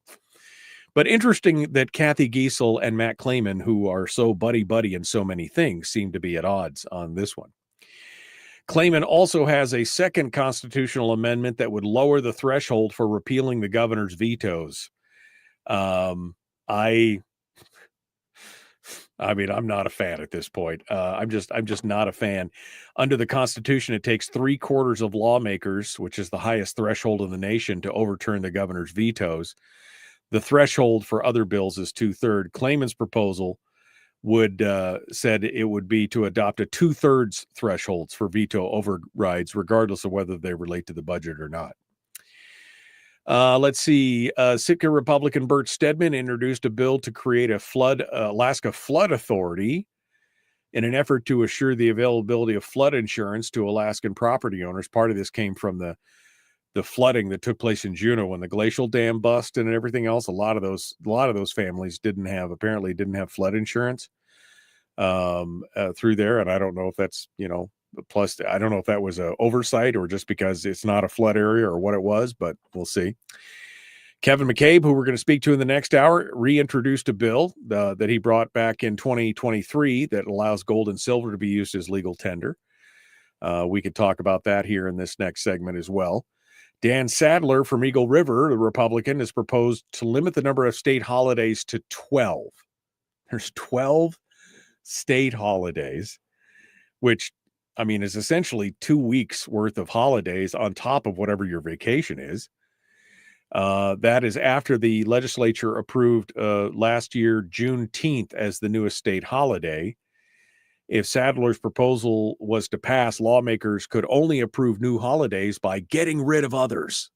But interesting that Kathy Giesel and Matt Clayman, who are so buddy-buddy in so many things, seem to be at odds on this one. Clayman also has a second constitutional amendment that would lower the threshold for repealing the governor's vetoes. I mean, I'm not a fan at this point. I'm just not a fan. Under the Constitution, it takes 3/4 of lawmakers, which is the highest threshold in the nation, to overturn the governor's vetoes. The threshold for other bills is 2/3. Clayman's proposal said it would be to adopt a 2/3 thresholds for veto overrides, regardless of whether they relate to the budget or not. Let's see. Sitka Republican Bert Stedman introduced a bill to create a Alaska Flood Authority in an effort to assure the availability of flood insurance to Alaskan property owners. Part of this came from the flooding that took place in Juneau when the glacial dam bust and everything else. A lot of those families didn't have flood insurance through there, and I don't know if that's plus, I don't know if that was an oversight or just because it's not a flood area or what it was, but we'll see. Kevin McCabe, who we're going to speak to in the next hour, reintroduced a bill that he brought back in 2023 that allows gold and silver to be used as legal tender. We could talk about that here in this next segment as well. Dan Sadler from Eagle River, the Republican, has proposed to limit the number of state holidays to 12. There's 12 state holidays, which, I mean, is essentially 2 weeks worth of holidays on top of whatever your vacation is. That is after the legislature approved last year Juneteenth as the newest state holiday. If Sadler's proposal was to pass, lawmakers could only approve new holidays by getting rid of others.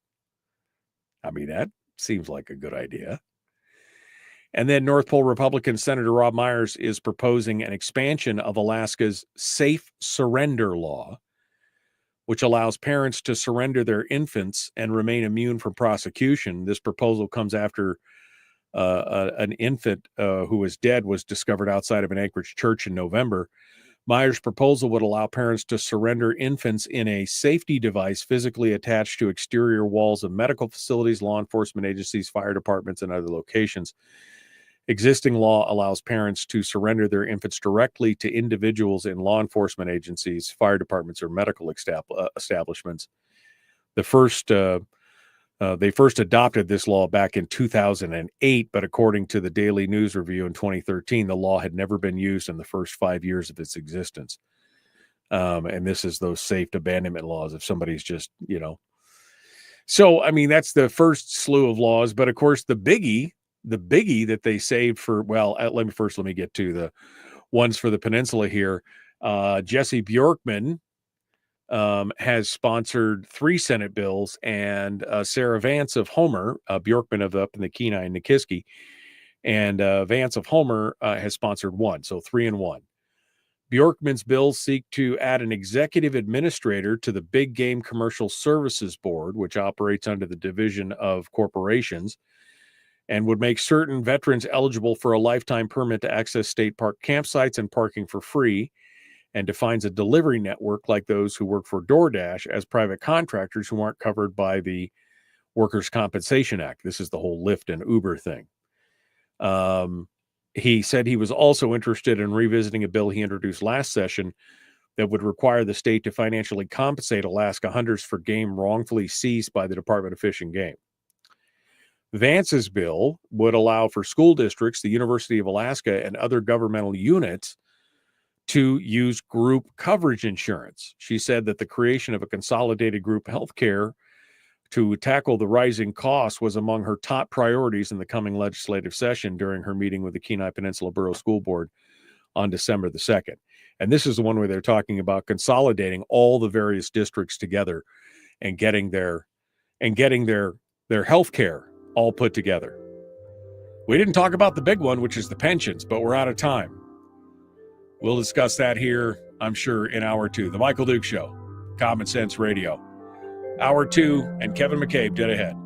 I mean, that seems like a good idea. And then North Pole Republican Senator Rob Myers is proposing an expansion of Alaska's safe surrender law, which allows parents to surrender their infants and remain immune from prosecution. This proposal comes after an infant who was dead was discovered outside of an Anchorage church in November. Myers' proposal would allow parents to surrender infants in a safety device physically attached to exterior walls of medical facilities, law enforcement agencies, fire departments, and other locations. Existing law allows parents to surrender their infants directly to individuals in law enforcement agencies, fire departments, or medical establishments. They first adopted this law back in 2008, but according to the Daily News Review in 2013, the law had never been used in the first 5 years of its existence. And this is those safe abandonment laws if somebody's just, So, I mean, that's the first slew of laws. But of course, the biggie that they saved for, let me get to the ones for the peninsula here. Jesse Bjorkman has sponsored 3 Senate bills, and Sarah Vance of Homer, Bjorkman of up in the Kenai and Nikiski, and Vance of Homer has sponsored 1, so 3 in 1. Bjorkman's bills seek to add an executive administrator to the Big Game Commercial Services Board, which operates under the Division of Corporations, and would make certain veterans eligible for a lifetime permit to access state park campsites and parking for free, and defines a delivery network like those who work for DoorDash as private contractors who aren't covered by the Workers' Compensation Act. This is the whole Lyft and Uber thing. He said he was also interested in revisiting a bill he introduced last session that would require the state to financially compensate Alaska hunters for game wrongfully seized by the Department of Fish and Game. Vance's bill would allow for school districts, the University of Alaska, and other governmental units to use group coverage insurance. She said that the creation of a consolidated group health care to tackle the rising costs was among her top priorities in the coming legislative session during her meeting with the Kenai Peninsula Borough School Board on December the 2nd. And this is the one where they're talking about consolidating all the various districts together and getting their health care all put together. We didn't talk about the big one, which is the pensions, but we're out of time. We'll discuss that here, I'm sure, in Hour 2. The Michael Duke Show, Common Sense Radio. Hour 2, and Kevin McCabe dead ahead.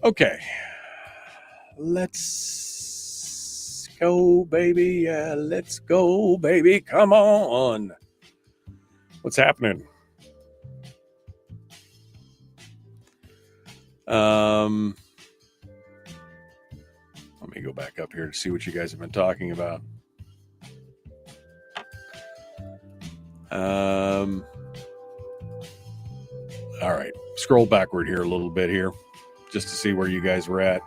Okay, let's go, baby. Yeah, let's go, baby. Come on. What's happening? Let me go back up here to see what you guys have been talking about. All right, scroll backward here a little bit here, just to see where you guys were at.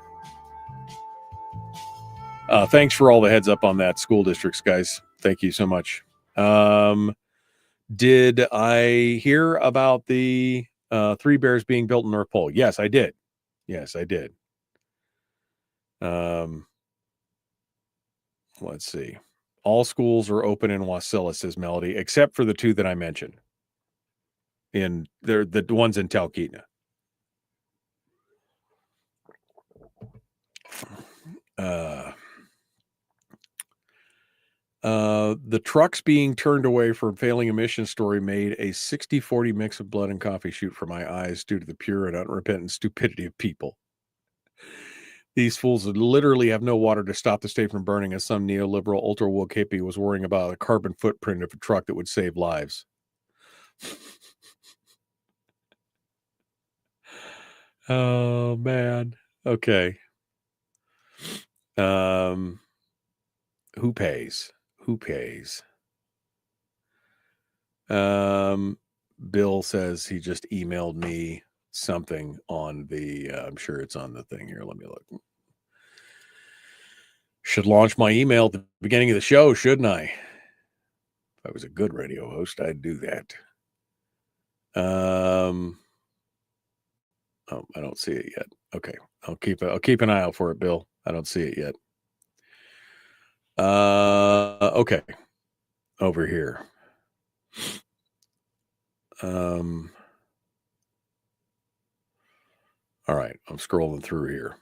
Thanks for all the heads up on that, school districts, guys. Thank you so much. Did I hear about the 3 bears being built in North Pole? Yes, I did. Let's see. All schools are open in Wasilla, says Melody, except for the 2 that I mentioned. They're the ones in Talkeetna. The trucks being turned away from failing emission story made a 60-40 mix of blood and coffee shoot from my eyes due to the pure and unrepentant stupidity of people. These fools literally have no water to stop the state from burning, as some neoliberal ultra-woke hippie was worrying about a carbon footprint of a truck that would save lives. Oh, man. Okay. Who pays? Bill says he just emailed me something on the, I'm sure it's on the thing here. Let me look. Should launch my email at the beginning of the show, shouldn't I? If I was a good radio host, I'd do that. Oh, I don't see it yet. Okay. I'll keep an eye out for it, Bill. I don't see it yet. Okay. Over here. All right. I'm scrolling through here.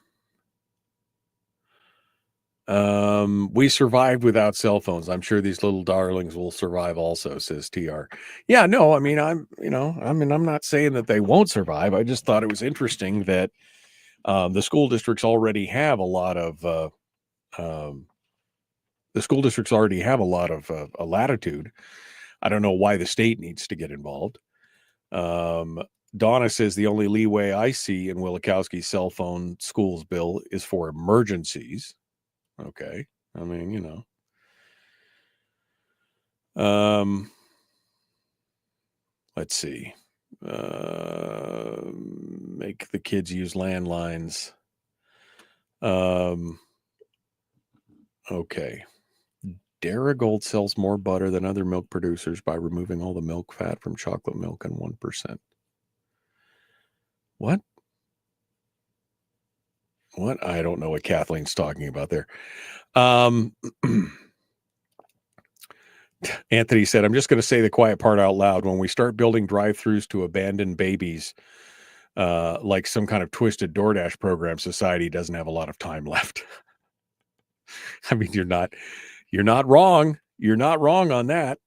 We survived without cell phones. I'm sure these little darlings will survive also, says TR. Yeah, no, I mean, I'm not saying that they won't survive. I just thought it was interesting that the school districts already have a lot of latitude. I don't know why the state needs to get involved. Donna says the only leeway I see in Wielkowski's cell phone schools bill is for emergencies. Okay. I mean, let's see. Make the kids use landlines. Okay. Darigold sells more butter than other milk producers by removing all the milk fat from chocolate milk and 1%. What? What? I don't know what Kathleen's talking about there. Anthony said, I'm just going to say the quiet part out loud. When we start building drive-thrus to abandon babies, like some kind of twisted DoorDash program, society doesn't have a lot of time left. I mean, you're not wrong. You're not wrong on that.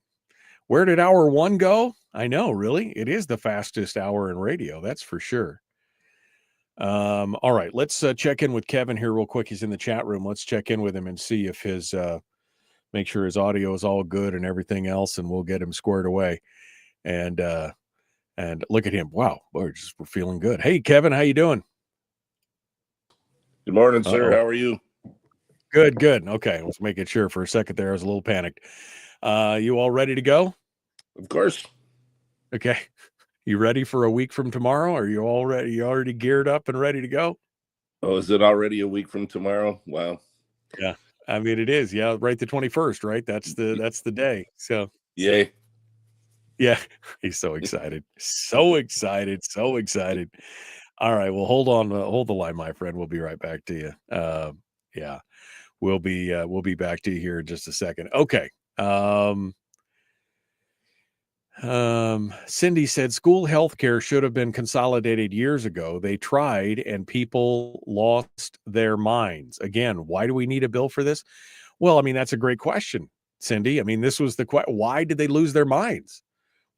Where did hour one go? I know, really. It is the fastest hour in radio. That's for sure. All right, let's check in with Kevin here real quick. He's in the chat room. Let's check in with him and see if his make sure his audio is all good and everything else, and we'll get him squared away. And look at him. Wow, we're feeling good. Hey, Kevin, how you doing? Good morning, sir. How are you? Good. Okay, I was making sure for a second there. I was a little panicked. You all ready to go? Of course. Okay. You ready for a week from tomorrow? Are you all ready? You already geared up and ready to go? Oh, is it already a week from tomorrow? Wow. Yeah. I mean, it is. Yeah. Right. The 21st, right? That's the day. So yay. Yeah. He's so excited. So excited. All right. Well, hold on. Hold the line, my friend. We'll be right back to you. Yeah. We'll be back to you here in just a second. Okay. Cindy said school healthcare should have been consolidated years ago. They tried and people lost their minds. Again, why do we need a bill for this? Well, I mean, that's a great question, Cindy. I mean, this was the question. Why did they lose their minds?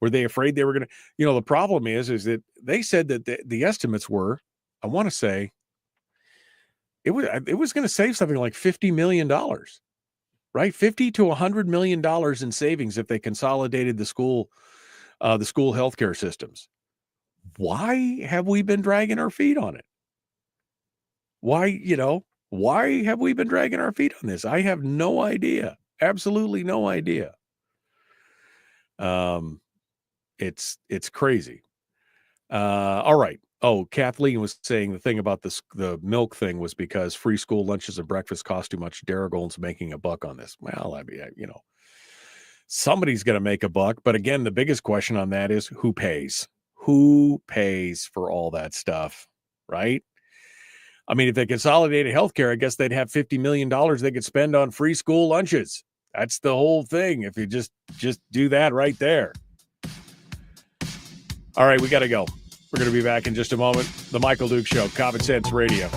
Were they afraid they were going to, the problem is that they said that the estimates were, I want to say it was going to save something like $50 million, right? $50 to $100 million in savings if they consolidated the school healthcare systems. Why have we been dragging our feet on it? Why have we been dragging our feet on this? I have no idea. Absolutely no idea. It's crazy. All right. Oh, Kathleen was saying the thing about the milk thing was because free school lunches and breakfast cost too much. Darigold's making a buck on this. Well, I mean, somebody's going to make a buck. But again, the biggest question on that is who pays? Who pays for all that stuff, right? I mean, if they consolidated healthcare, I guess they'd have $50 million they could spend on free school lunches. That's the whole thing. If you just do that right there. All right, we got to go. We're going to be back in just a moment. The Michael Duke Show, Common Sense Radio.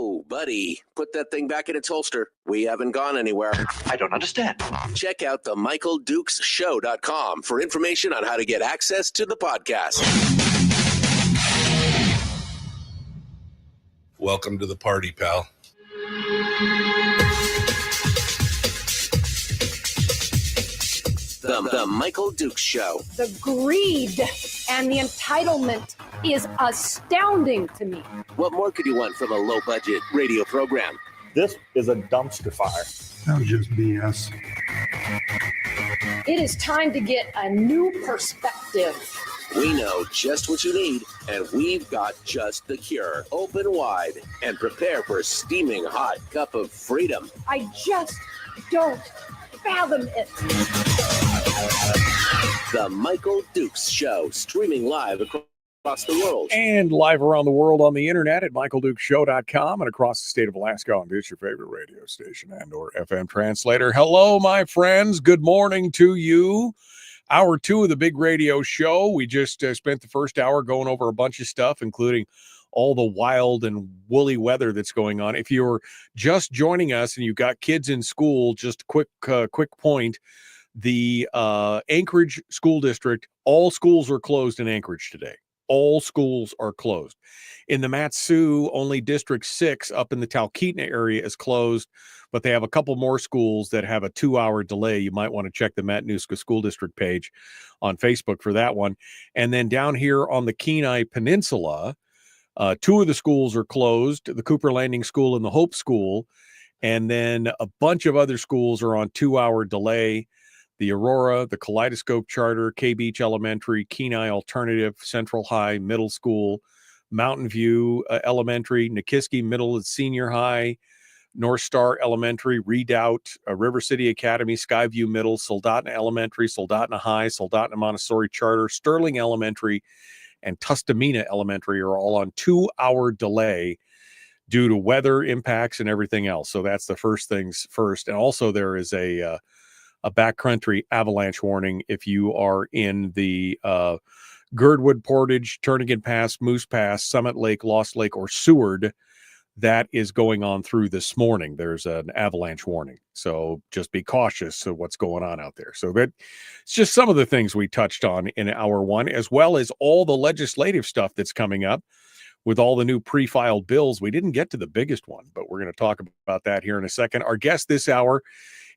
Whoa, buddy, put that thing back in its holster. We haven't gone anywhere. I don't understand. Check out the MichaelDukesShow.com for information on how to get access to the podcast. Welcome to the party, pal. The Michael Dukes Show. The greed and the entitlement is astounding to me. What more could you want from a low-budget radio program? This is a dumpster fire. That was just BS. It is time to get a new perspective. We know just what you need, and we've got just the cure. Open wide and prepare for a steaming hot cup of freedom. I just don't fathom it. The Michael Dukes Show, streaming live across the world. And live around the world on the internet at michaeldukeshow.com and across the state of Alaska on this your favorite radio station and or FM translator. Hello, my friends. Good morning to you. Hour 2 of the big radio show. We just spent the first hour going over a bunch of stuff, including all the wild and woolly weather that's going on. If you're just joining us and you've got kids in school, just quick point. The Anchorage School District, all schools are closed in Anchorage today. All schools are closed. In the Mat-Su, only District 6 up in the Talkeetna area is closed, but they have a couple more schools that have a 2-hour delay. You might want to check the Matanuska School District page on Facebook for that one. And then down here on the Kenai Peninsula, 2 of the schools are closed, the Cooper Landing School and the Hope School, and then a bunch of other schools are on 2-hour delay. The Aurora, the Kaleidoscope Charter, K Beach Elementary, Kenai Alternative, Central High Middle School, Mountain View Elementary, Nikiski Middle and Senior High, North Star Elementary, Redoubt, River City Academy, Skyview Middle, Soldotna Elementary, Soldotna High, Soldotna Montessori Charter, Sterling Elementary, and Tustamina Elementary are all on 2-hour delay due to weather impacts and everything else. So that's the first things first. And also there is a backcountry avalanche warning if you are in the Girdwood, Portage, Turnagain Pass, Moose Pass, Summit Lake, Lost Lake, or Seward. That is going on through this morning. There's an avalanche warning. So just be cautious of what's going on out there. So that it's just some of the things we touched on in hour 1, as well as all the legislative stuff that's coming up with all the new pre-filed bills. We didn't get to the biggest one, but we're going to talk about that here in a second. Our guest this hour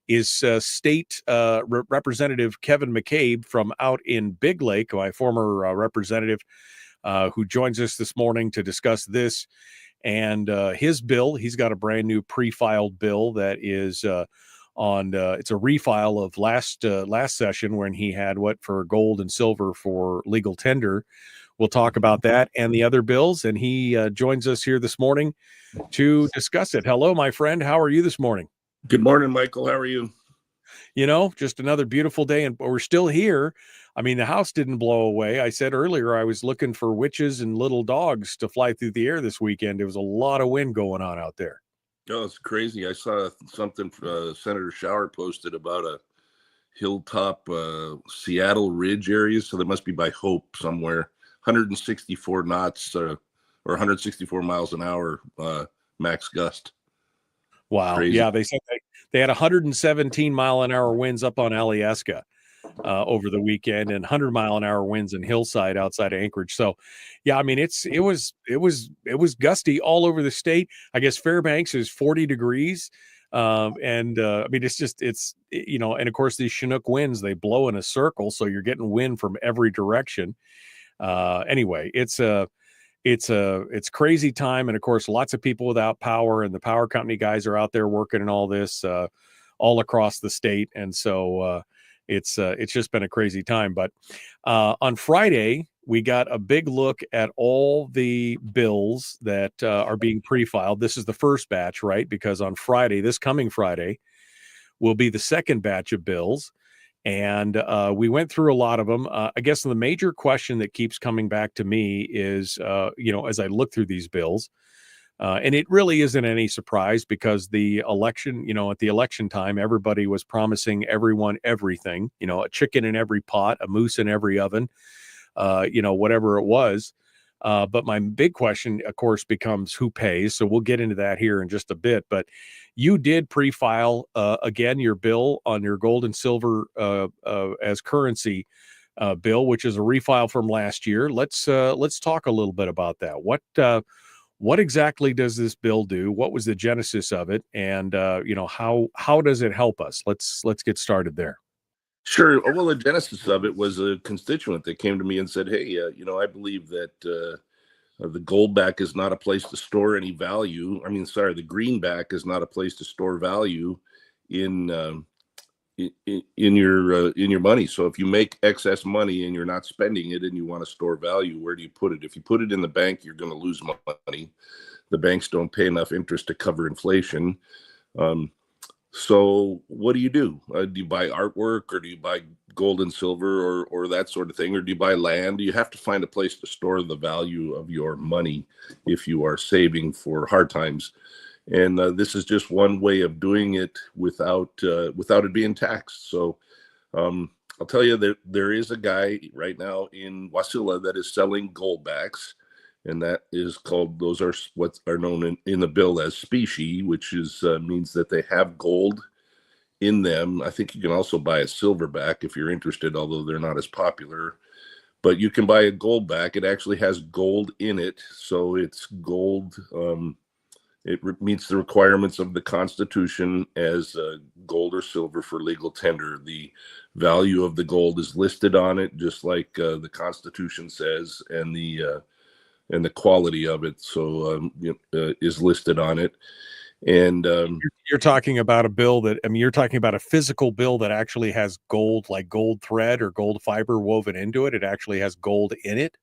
is State Representative Kevin McCabe from out in Big Lake, my former representative, who joins us this morning to discuss this and his bill. He's got a brand new pre-filed bill that is it's a refile of last session when he had for gold and silver for legal tender. We'll talk about that and the other bills, and he joins us here this morning to discuss it. Hello, my friend. How are you this morning? Good morning, Michael. How are you? You know, just another beautiful day, and we're still here. I mean, the house didn't blow away. I said earlier I was looking for witches and little dogs to fly through the air this weekend. There was a lot of wind going on out there. Oh, it's crazy. I saw something Senator Shower posted about a hilltop Seattle Ridge area, so that must be by Hope somewhere. 164 knots or 164 miles an hour max gust. Wow. Crazy. Yeah, they said they had 117-mile-an-hour winds up on Alyeska over the weekend, and 100-mile-an-hour winds in Hillside outside of Anchorage. So, yeah, I mean, it was gusty all over the state. I guess Fairbanks is 40 degrees. I mean, it's and of course these Chinook winds, they blow in a circle, so you're getting wind from every direction. Anyway, it's crazy time. And of course, lots of people without power, and the power company guys are out there working and all this, all across the state. And so, it's just been a crazy time. But, on Friday, we got a big look at all the bills that, are being pre-filed. This is the first batch, right? Because on Friday, this coming Friday, will be the second batch of bills. And we went through a lot of them. I guess the major question that keeps coming back to me is, as I look through these bills, and it really isn't any surprise because the election, at the election time, everybody was promising everyone everything, a chicken in every pot, a moose in every oven, whatever it was. But my big question, of course, becomes who pays. So we'll get into that here in just a bit. But you did pre-file again your bill on your gold and silver as currency bill, which is a refile from last year. Let's talk a little bit about that. What exactly does this bill do? What was the genesis of it, and how does it help us? Let's get started there. Sure. Well, the genesis of it was a constituent that came to me and said, "Hey, I believe that the goldback is not a place to store any value. The greenback is not a place to store value in your money. So if you make excess money and you're not spending it and you want to store value, where do you put it? If you put it in the bank, you're going to lose money. The banks don't pay enough interest to cover inflation. So what do? Do you buy artwork, or do you buy gold and silver, or that sort of thing? Or do you buy land? You have to find a place to store the value of your money if you are saving for hard times. And this is just one way of doing it without it being taxed. So I'll tell you that there is a guy right now in Wasilla that is selling goldbacks. And that is called, those are what are known in the bill as specie, which is means that they have gold in them. I think you can also buy a silverback if you're interested, although they're not as popular. But you can buy a goldback. It actually has gold in it, so it's gold. It meets the requirements of the Constitution as gold or silver for legal tender. The value of the gold is listed on it, just like the Constitution says, and the quality of it is listed on it. And you're talking about a bill you're talking about a physical bill that actually has gold, like gold thread or gold fiber woven into it. It actually has gold in it.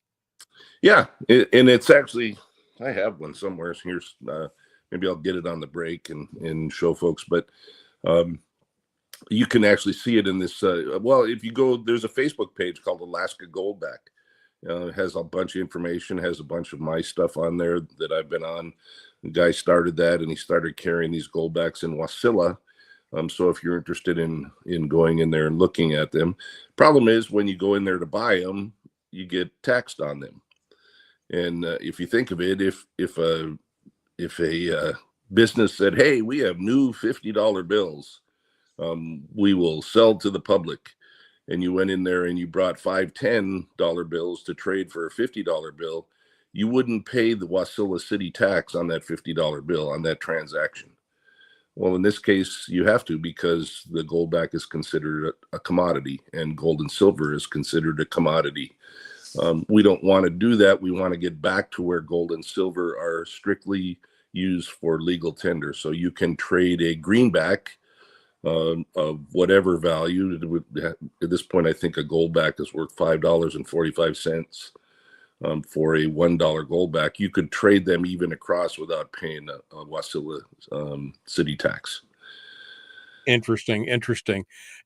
Yeah, and it's actually, I have one somewhere. Here's maybe I'll get it on the break and show folks, but you can actually see it in this. If you go, there's a Facebook page called Alaska Goldback. It has a bunch of information, has a bunch of my stuff on there that I've been on. The guy started that, and he started carrying these goldbacks in Wasilla. So if you're interested in going in there and looking at them, problem is when you go in there to buy them, you get taxed on them. And if you think of it, if a business said, "Hey, we have new $50 bills, we will sell to the public," and you went in there and you brought 5 $10 bills to trade for a $50 bill, you wouldn't pay the Wasilla City tax on that $50 bill on that transaction. Well, in this case, you have to, because the goldback is considered a commodity, and gold and silver is considered a commodity. We don't want to do that. We want to get back to where gold and silver are strictly used for legal tender. So you can trade a greenback of whatever value. At this point, I think a goldback is worth $5.45 for a $1 goldback. You could trade them even across without paying a Wasilla city tax. Interesting.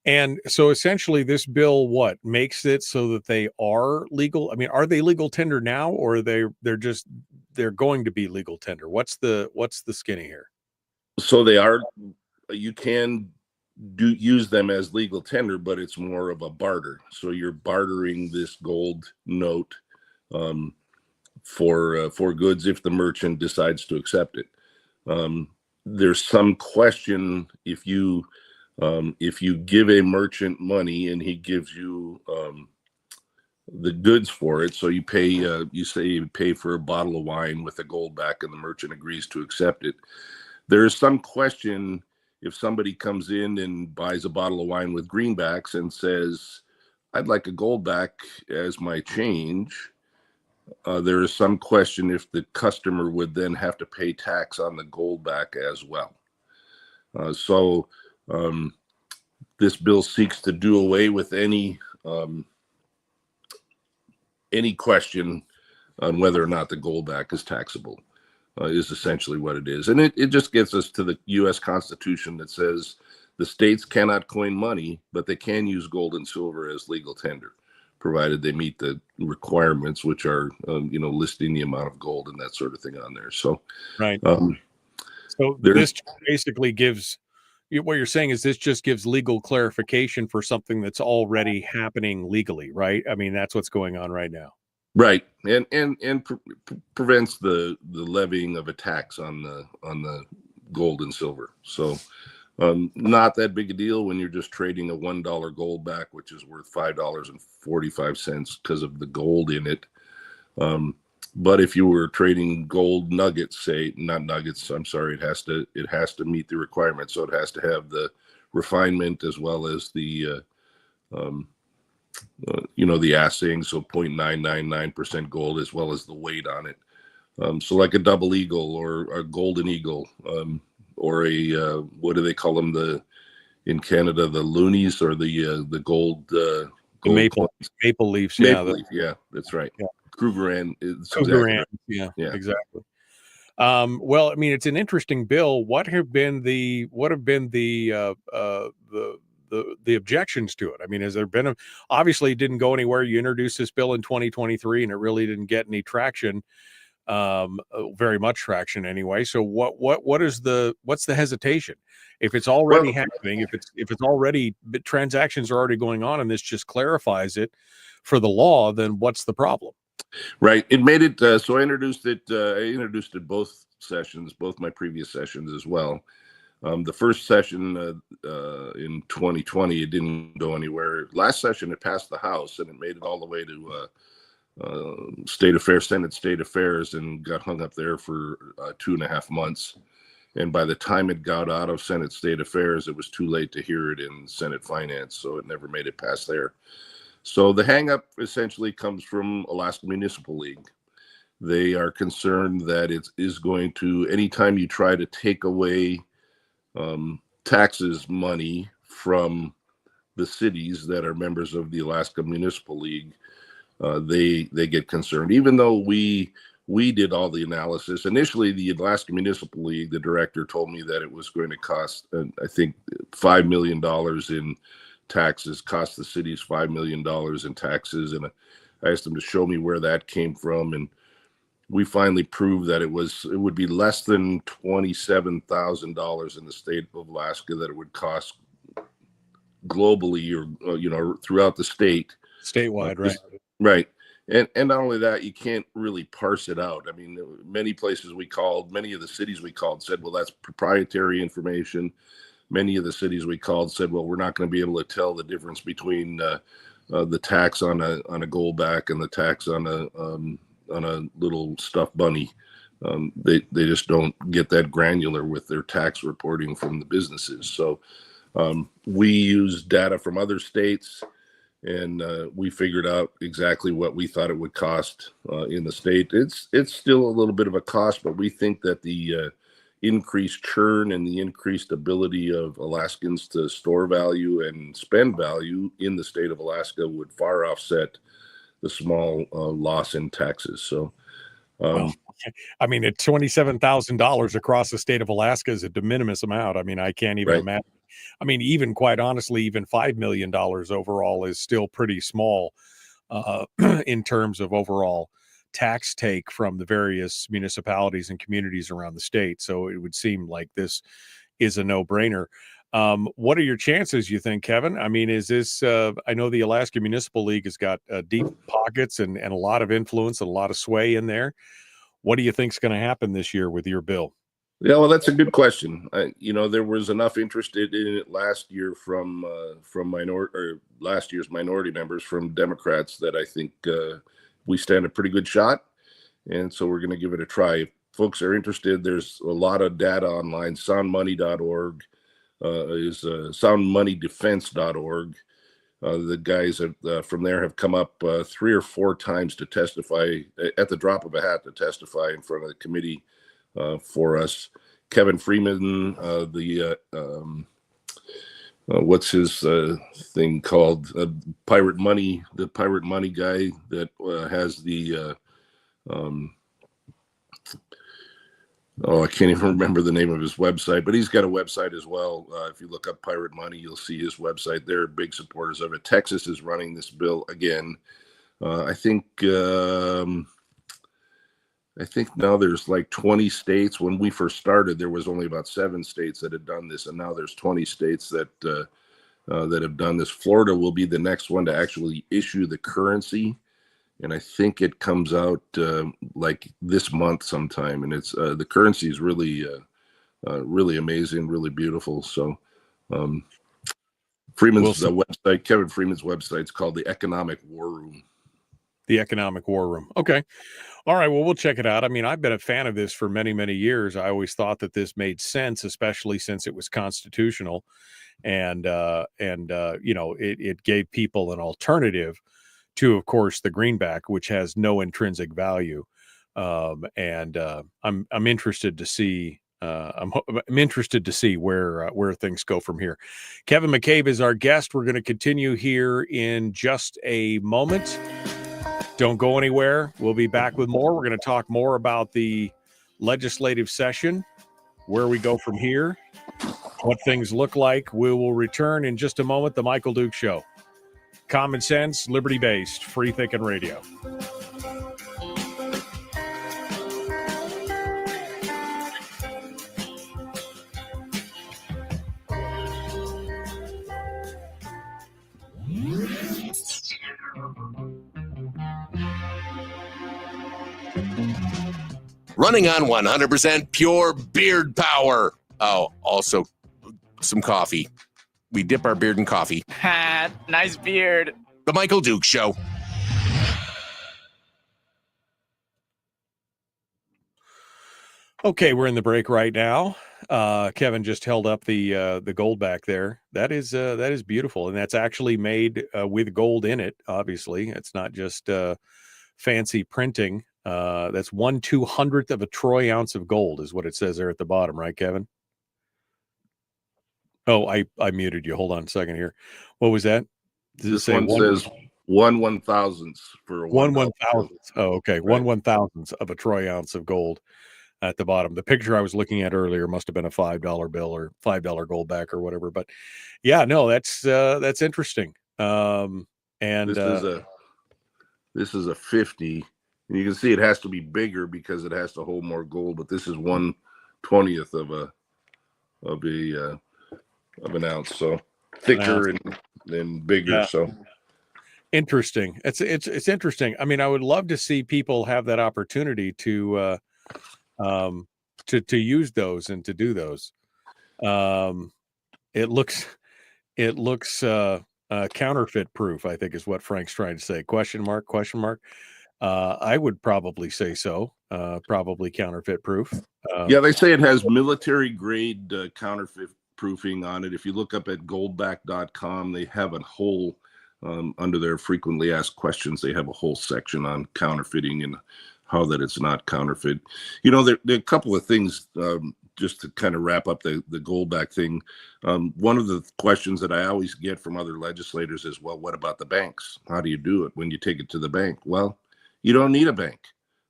And so essentially this bill, what makes it so that they are legal? I mean, are they legal tender now, or they're going to be legal tender? What's the skinny here? So they are, you can use them as legal tender, but it's more of a barter. So you're bartering this gold note for goods if the merchant decides to accept it. There's some question if you give a merchant money and he gives you the goods for it, so you pay, you say you pay for a bottle of wine with a goldback and the merchant agrees to accept it. There's some question if somebody comes in and buys a bottle of wine with greenbacks and says, "I'd like a goldback as my change." There is some question if the customer would then have to pay tax on the goldback as well. So this bill seeks to do away with any question on whether or not the goldback is taxable, is essentially what it is. And it just gets us to the U.S. Constitution that says the states cannot coin money, but they can use gold and silver as legal tender, provided they meet the requirements, which are, listing the amount of gold and that sort of thing on there. So, right. So this basically gives, what you're saying is this just gives legal clarification for something that's already happening legally, right? I mean, that's what's going on right now. Right, and prevents the levying of a tax on the gold and silver. So not that big a deal when you're just trading a $1 gold back, which is worth $5.45 because of the gold in it. But if you were trading gold nuggets, say not nuggets, I'm sorry, it has to meet the requirements. So it has to have the refinement as well as the the assaying, so 0.999% gold as well as the weight on it. So like a double eagle or a golden eagle, or a what do they call them? In Canada, the loonies, or the gold The maple leafs. Maple leaf, yeah, that's right. Yeah. Krugerrand is Krugerrand, exactly right. yeah, exactly. Well, I mean, it's an interesting bill. What have been the objections to it? I mean, has there been obviously it didn't go anywhere. You introduced this bill in 2023 and it really didn't get any traction, very much traction anyway. So what's the hesitation? If it's already happening, if it's already, transactions are already going on and this just clarifies it for the law, then what's the problem? Right. It made it so I introduced it both sessions, both my previous sessions as well. The first session in 2020, it didn't go anywhere. Last session, it passed the House and it made it all the way to Senate State Affairs, and got hung up there for 2.5 months. And by the time it got out of Senate State Affairs, it was too late to hear it in Senate Finance, so it never made it past there. So the hang-up essentially comes from Alaska Municipal League. They are concerned that it is going to, anytime you try to take away taxes money from the cities that are members of the Alaska Municipal League, they get concerned. Even though we did all the analysis initially, the Alaska Municipal League, the director told me that it was going to cost, I think, $5 million in taxes, cost the cities $5 million in taxes, and I asked them to show me where that came from, and we finally proved that it would be less than $27,000 in the state of Alaska that it would cost globally, or throughout the state, statewide, right? Right. And not only that, you can't really parse it out. I mean, many of the cities we called said, well, that's proprietary information. Many of the cities we called said, well, we're not going to be able to tell the difference between the tax on a gold back and the tax on a little stuffed bunny. They just don't get that granular with their tax reporting from the businesses. So we use data from other states, and we figured out exactly what we thought it would cost in the state. It's still a little bit of a cost, but we think that the increased churn and the increased ability of Alaskans to store value and spend value in the state of Alaska would far offset the small loss in taxes. So, I mean, at $27,000 across the state of Alaska is a de minimis amount. I mean, I can't even imagine. I mean, even quite honestly, even $5 million overall is still pretty small in terms of overall tax take from the various municipalities and communities around the state. So it would seem like this is a no-brainer. What are your chances, you think, Kevin? I mean, is this, I know the Alaska Municipal League has got deep pockets and a lot of influence and a lot of sway in there. What do you think is going to happen this year with your bill? Yeah, well, that's a good question. There was enough interest in it last year from last year's minority members from Democrats that I think we stand a pretty good shot. And so we're going to give it a try. If folks are interested, there's a lot of data online. Soundmoney.org is soundmoneydefense.org. The guys from there have come up 3 or 4 times to testify at the drop of a hat, to testify in front of the committee for us. Kevin Freeman, what's his thing called? Pirate Money, the Pirate Money guy that has the I can't even remember the name of his website, but he's got a website as well. If you look up Pirate Money, you'll see his website. They're big supporters of it. Texas is running this bill again. I think now there's like 20 states. When we first started, there was only about 7 states that had done this, and now there's 20 states that have done this. Florida will be the next one to actually issue the currency, and I think it comes out like this month sometime. And it's the currency is really really amazing, really beautiful. So Freeman's website, Kevin Freeman's website, is called the Economic War Room. The Economic War Room. Okay. All right. Well, we'll check it out. I mean, I've been a fan of this for many, many years. I always thought that this made sense, especially since it was constitutional, and it gave people an alternative to, of course, the greenback, which has no intrinsic value. I'm interested to see. I'm interested to see where things go from here. Kevin McCabe is our guest. We're going to continue here in just a moment. Don't go anywhere. We'll be back with more. We're going to talk more about the legislative session, where we go from here, what things look like. We will return in just a moment. The Michael Duke Show. Common sense, liberty-based, free-thinking radio. Running on 100% pure beard power. Oh, also some coffee. We dip our beard in coffee. Nice beard. The Michael Duke Show. Okay, we're in the break right now. Kevin just held up the gold back there. That is beautiful, and that's actually made with gold in it. Obviously, it's not just fancy printing. That's 1/200th of a troy ounce of gold is what it says there at the bottom, right, Kevin? Oh, I muted you. Hold on a second here. What was that? Does this one says 1/1000th for a 1/1000th. Oh, okay. Right. 1/1000th of a troy ounce of gold at the bottom. The picture I was looking at earlier must have been a $5 bill or $5 gold back or whatever. But yeah, no, that's interesting. And this is a 50. And you can see it has to be bigger because it has to hold more gold, but this is 1/20th of an ounce, so thicker and bigger. Yeah. So interesting. It's interesting. I mean, I would love to see people have that opportunity to use those and to do those. It looks counterfeit proof, I think is what Frank's trying to say. Question mark. I would probably say so. Probably counterfeit proof. Yeah, they say it has military grade counterfeit proofing on it. If you look up at goldback.com, they have a whole under their frequently asked questions, they have a whole section on counterfeiting and how that it's not counterfeit. You know, there are a couple of things just to kind of wrap up the goldback thing. One of the questions that I always get from other legislators is, well, what about the banks? How do you do it when you take it to the bank? Well, you don't need a bank.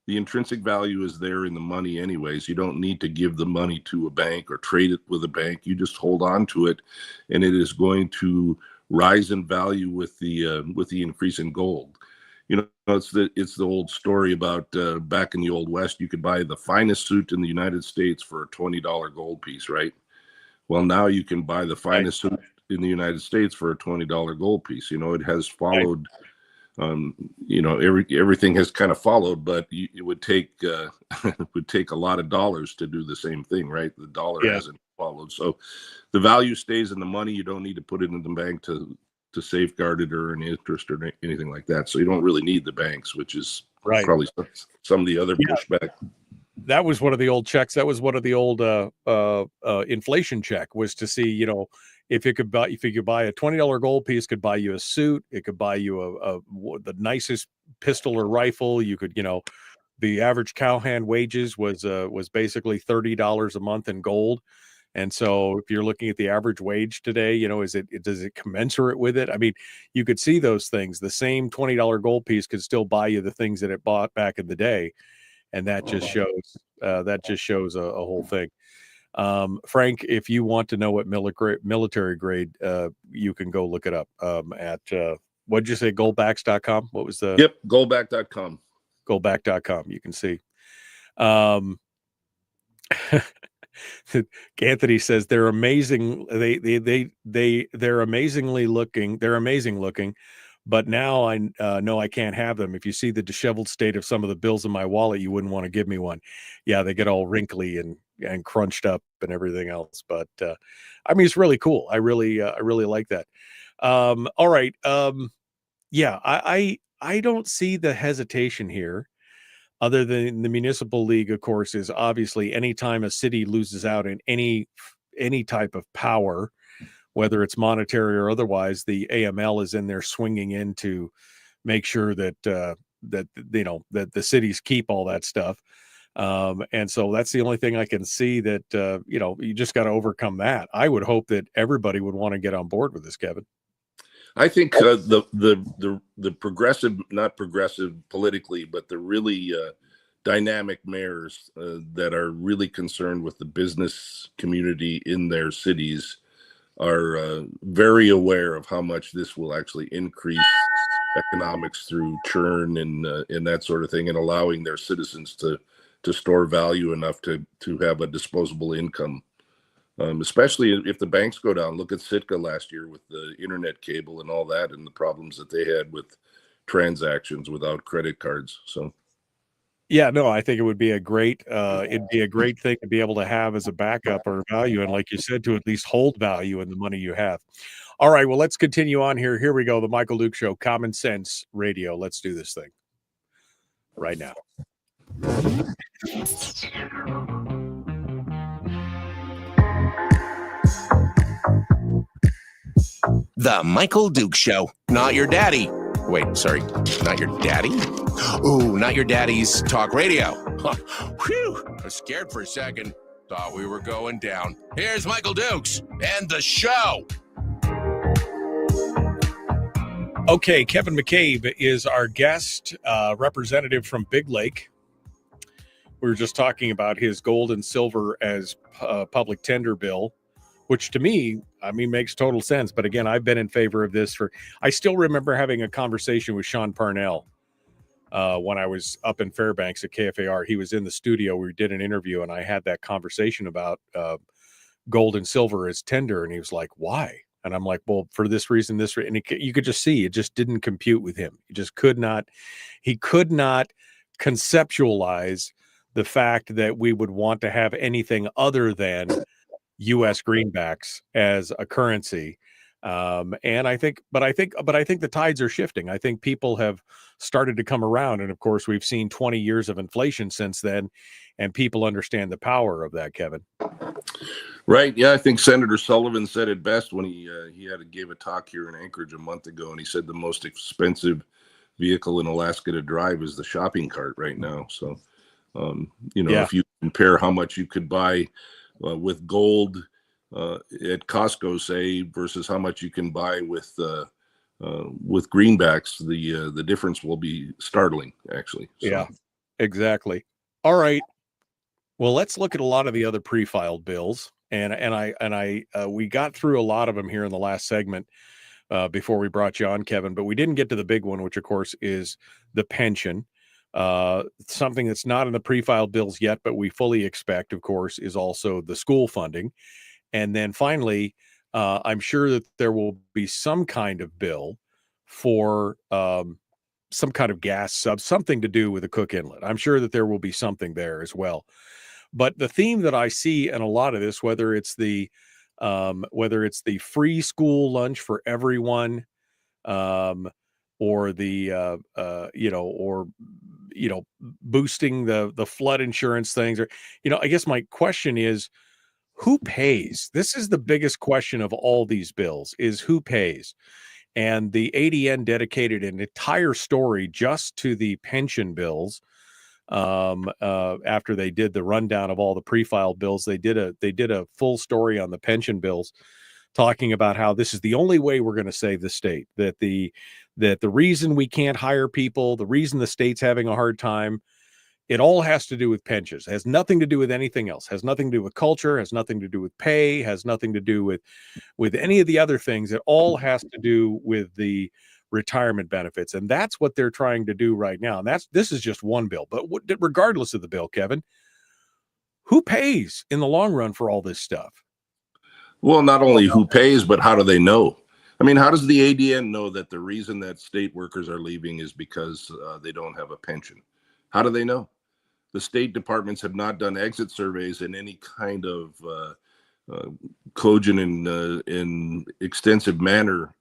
The intrinsic value is there in the money anyways. You don't need to give the money to a bank or trade it with a bank. You just hold on to it, and it is going to rise in value with the increase in gold. You know, it's the old story about back in the Old West, you could buy the finest suit in the United States for a $20 gold piece, right? Well, now you can buy the finest suit in the United States for a $20 gold piece. You know, it has followed. You know, everything has kind of followed, but it would take a lot of dollars to do the same thing, right? The dollar hasn't followed, so the value stays in the money. You don't need to put it in the bank to safeguard it or an interest or anything like that. So you don't really need the banks, which is probably some of the other pushback. That was one of the old checks. That was one of the old inflation check, was to see, you know, if you could buy a $20 gold piece, could buy you a suit. It could buy you the nicest pistol or rifle. You could, you know, the average cowhand wages was basically $30 a month in gold. And so if you're looking at the average wage today, you know, does it commensurate with it? I mean, you could see those things. The same $20 gold piece could still buy you the things that it bought back in the day. And that just shows a whole thing. Frank, if you want to know what military grade, you can go look it up at what'd you say, goldbacks.com? What was the goldback.com. Goldback.com. You can see. Anthony says they're amazing. They're amazing looking, But now I know I can't have them. If you see the disheveled state of some of the bills in my wallet, you wouldn't want to give me one. Yeah, they get all wrinkly and crunched up and everything else. But I mean, it's really cool. I really like that. All right. Yeah, I don't see the hesitation here. Other than the municipal league, of course, is obviously anytime a city loses out in any type of power, whether it's monetary or otherwise, the AML is in there swinging in to make sure that that the cities keep all that stuff. And so that's the only thing I can see that you just got to overcome that. I would hope that everybody would want to get on board with this, Kevin. I think the progressive, not progressive politically, but the really dynamic mayors that are really concerned with the business community in their cities are very aware of how much this will actually increase economics through churn and that sort of thing, and allowing their citizens to store value enough to have a disposable income. Especially if the banks go down. Look at Sitka last year with the internet cable and all that, and the problems that they had with transactions without credit cards. So, yeah, no, I think it would be a great thing to be able to have as a backup or value, and like you said, to at least hold value in the money you have. All right, well, let's continue on here. Here we go, the Michael Duke Show, Common Sense Radio. Let's do this thing right now. The Michael Duke Show. Not your daddy. Wait, sorry. Not your daddy? Ooh, not your daddy's talk radio. Whew. I was scared for a second. Thought we were going down. Here's Michael Dukes and the show. Okay, Kevin McCabe is our guest, representative from Big Lake. We were just talking about his gold and silver as public tender bill, which to me, I mean, makes total sense. But again, I've been in favor of this I still remember having a conversation with Sean Parnell when I was up in Fairbanks at KFAR. He was in the studio. We did an interview and I had that conversation about gold and silver as tender. And he was like, why? And I'm like, well, for this reason, and you could just see it just didn't compute with him. He just could not conceptualize the fact that we would want to have anything other than U.S. greenbacks as a currency. And I think the tides are shifting. I think people have started to come around. And of course, we've seen 20 years of inflation since then, and people understand the power of that, Kevin. Right. Yeah, I think Senator Sullivan said it best when he gave a talk here in Anchorage a month ago, and he said the most expensive vehicle in Alaska to drive is the shopping cart right now. So, if you compare how much you could buy with gold at Costco, say, versus how much you can buy with greenbacks, the difference will be startling, actually. So. Yeah, exactly. All right. Well, let's look at a lot of the other pre-filed bills. And we got through a lot of them here in the last segment before we brought you on, Kevin, but we didn't get to the big one, which of course is the pension. Something that's not in the pre-filed bills yet, but we fully expect, of course, is also the school funding. And then finally, I'm sure that there will be some kind of bill for some kind of gas something to do with the Cook Inlet. I'm sure that there will be something there as well. But the theme that I see in a lot of this, whether it's the free school lunch for everyone, or the boosting the flood insurance things, or I guess my question is, who pays? This is the biggest question of all these bills: is who pays? And the ADN dedicated an entire story just to the pension bills. After they did the rundown of all the pre-filed bills, they did a full story on the pension bills, talking about how this is the only way we're going to save the state, that the reason we can't hire people, the reason the state's having a hard time, it all has to do with pensions. It has nothing to do with anything else. Has nothing to do with culture, has nothing to do with pay, has nothing to do with any of the other things. It all has to do with the retirement benefits. And that's what they're trying to do right now. And this is just one bill, but regardless of the bill, Kevin, who pays in the long run for all this stuff? Well, not only who pays, but how do they know? I mean, how does the ADN know that the reason that state workers are leaving is because they don't have a pension? How do they know? The state departments have not done exit surveys in any kind of cogent and extensive manner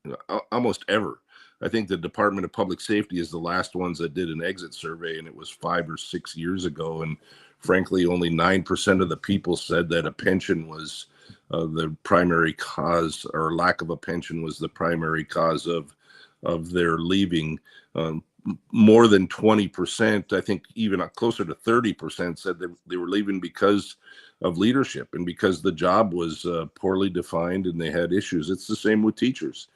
almost ever. I think the Department of Public Safety is the last ones that did an exit survey, and it was 5 or 6 years ago. And frankly, only 9% of the people said that a pension was the primary cause, or lack of a pension was the primary cause of their leaving. More than 20%, I think even closer to 30%, said that they were leaving because of leadership and because the job was poorly defined and they had issues. It's the same with teachers.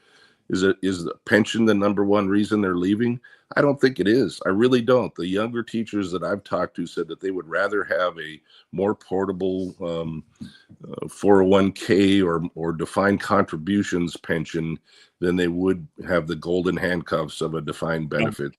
Is the pension the number one reason they're leaving? I don't think it is. I really don't. The younger teachers that I've talked to said that they would rather have a more portable 401k or defined contributions pension than they would have the golden handcuffs of a defined benefit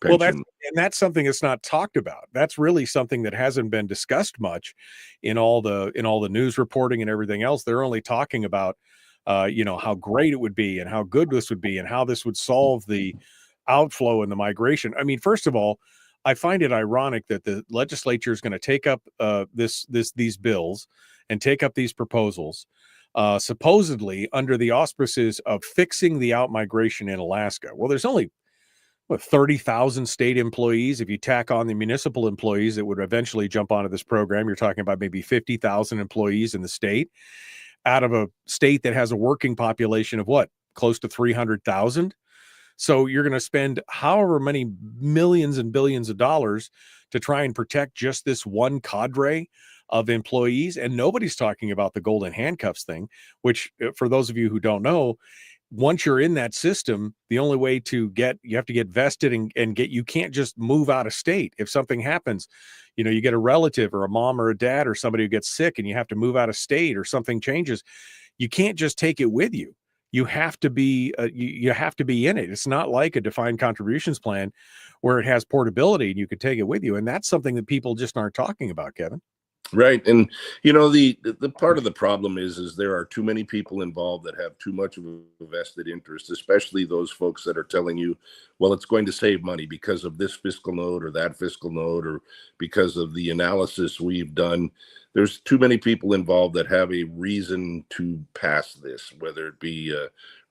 pension. Well, that's something that's not talked about. That's really something that hasn't been discussed much in all the news reporting and everything else. They're only talking about how great it would be and how good this would be and how this would solve the outflow and the migration. I mean, first of all, I find it ironic that the legislature is going to take up these bills and take up these proposals, supposedly under the auspices of fixing the outmigration in Alaska. Well, there's only 30,000 state employees. If you tack on the municipal employees that would eventually jump onto this program, you're talking about maybe 50,000 employees in the state, out of a state that has a working population of close to 300,000. So you're going to spend however many millions and billions of dollars to try and protect just this one cadre of employees. And nobody's talking about the golden handcuffs thing, which, for those of you who don't know, once you're in that system, the only way you have to get vested and you can't just move out of state. If something happens, you get a relative or a mom or a dad or somebody who gets sick and you have to move out of state or something changes, you can't just take it with you. You have to be you have to be in it. It's not like a defined contributions plan where it has portability and you can take it with you. And that's something that people just aren't talking about, Kevin. Right. And, the part of the problem is there are too many people involved that have too much of a vested interest, especially those folks that are telling you, well, it's going to save money because of this fiscal note or that fiscal note, or because of the analysis we've done. There's too many people involved that have a reason to pass this, whether it be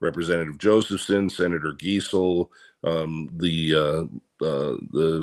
Representative Josephson, Senator Giesel, the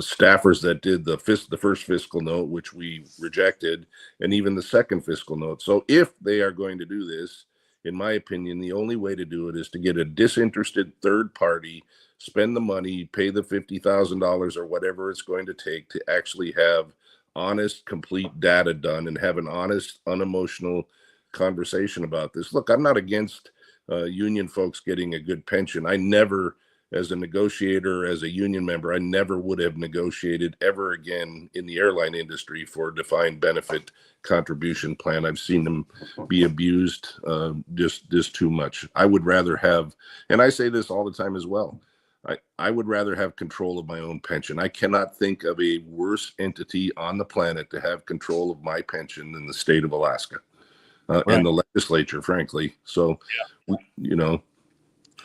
staffers that did the first fiscal note, which we rejected, and even the second fiscal note. So if they are going to do this, in my opinion, the only way to do it is to get a disinterested third party, spend the money, pay the $50,000 or whatever it's going to take to actually have honest, complete data done and have an honest, unemotional conversation about this. Look, I'm not against union folks getting a good pension. I never, as a negotiator, as a union member, I never would have negotiated ever again in the airline industry for a defined benefit contribution plan. I've seen them be abused just too much. I would rather have, and I say this all the time as well, I would rather have control of my own pension. I cannot think of a worse entity on the planet to have control of my pension than the state of Alaska and the legislature, frankly. So,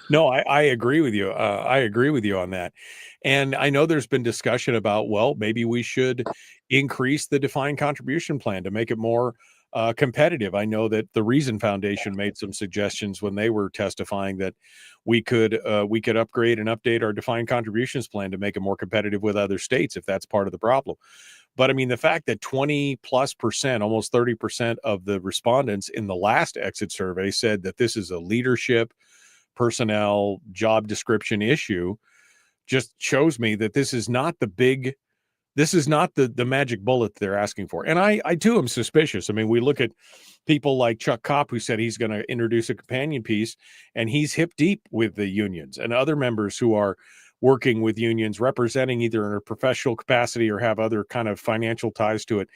No, I agree with you. I agree with you on that. And I know there's been discussion about, maybe we should increase the defined contribution plan to make it more competitive. I know that the Reason Foundation made some suggestions when they were testifying that we could upgrade and update our defined contributions plan to make it more competitive with other states if that's part of the problem. But I mean, the fact that 20+%, almost 30% of the respondents in the last exit survey said that this is a leadership, personnel, job description issue just shows me that this is not the magic bullet they're asking for. And I too am suspicious. I mean, we look at people like Chuck Kopp, who said he's going to introduce a companion piece, and he's hip deep with the unions and other members who are working with unions, representing either in a professional capacity or have other kind of financial ties to it.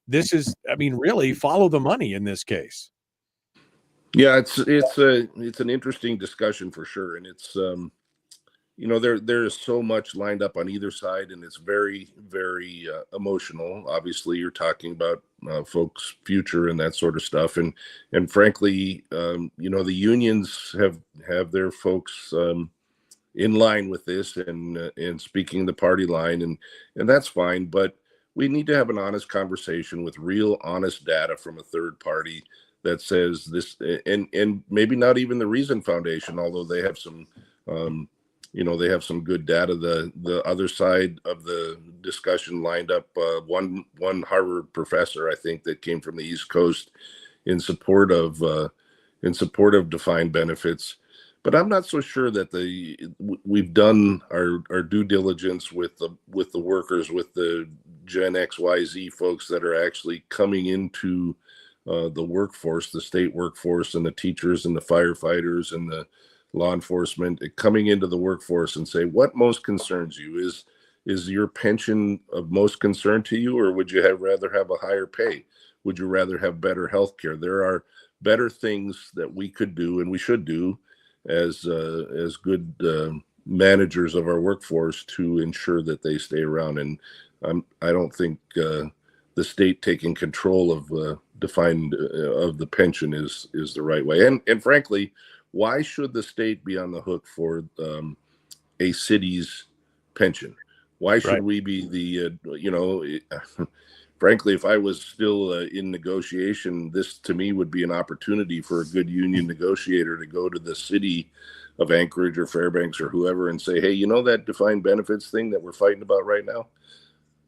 This is, really follow the money in this case. Yeah, it's an interesting discussion for sure, and it's there is so much lined up on either side, and it's very, very emotional. Obviously, you're talking about folks' future and that sort of stuff, and frankly, the unions have their folks in line with this and speaking the party line, and that's fine. But we need to have an honest conversation with real, honest data from a third party that says this, and maybe not even the Reason Foundation, although they have some. They have some good data. The other side of the discussion lined up one Harvard professor, I think, that came from the East Coast in support of defined benefits. But I'm not so sure that we've done our due diligence with the workers, with the Gen XYZ folks that are actually coming into the workforce, the state workforce, and the teachers and the firefighters and the law enforcement coming into the workforce and say, what most concerns you? Is your pension of most concern to you, or would you rather have a higher pay? Would you rather have better health care? There are better things that we could do and we should do as good managers of our workforce to ensure that they stay around. And I don't think the state taking control of the pension is the right way. And frankly, why should the state be on the hook for a city's pension? Why should we be frankly, if I was still in negotiation, this to me would be an opportunity for a good union negotiator to go to the city of Anchorage or Fairbanks or whoever and say, hey, that defined benefits thing that we're fighting about right now?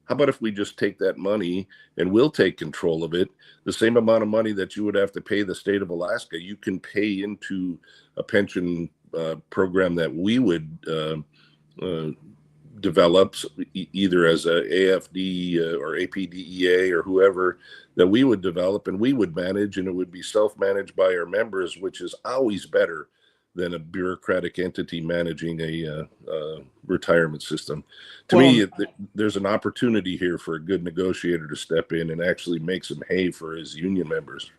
How about if we just take that money and we'll take control of it? The same amount of money that you would have to pay the state of Alaska, you can pay into a pension program that we would develop, either as a AFD or APDEA or whoever, that we would develop and we would manage, and it would be self-managed by our members, which is always better than a bureaucratic entity managing a retirement system. To me, there's an opportunity here for a good negotiator to step in and actually make some hay for his union members.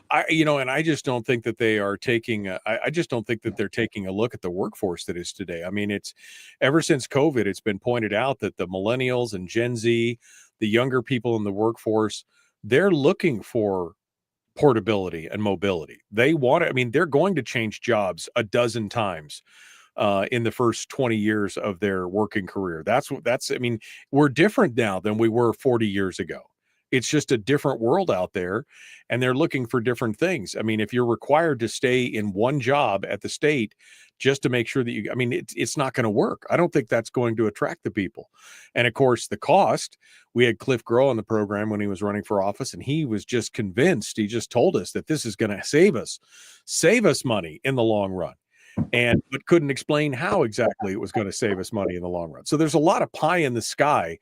And I just don't think that they are taking. I just don't think that they're taking a look at the workforce that is today. I mean, it's ever since COVID, it's been pointed out that the millennials and Gen Z, the younger people in the workforce, they're looking for portability and mobility. They want it. I mean, they're going to change jobs a dozen times in the first 20 years of their working career. I mean, we're different now than we were 40 years ago. It's just a different world out there, and they're looking for different things. I mean, if you're required to stay in one job at the state just to make sure that it's not going to work. I don't think that's going to attract the people. And of course, the cost, we had Cliff Grow on the program when he was running for office, and he was just convinced. He just told us that this is going to save us money in the long run. But couldn't explain how exactly it was going to save us money in the long run. So there's a lot of pie in the sky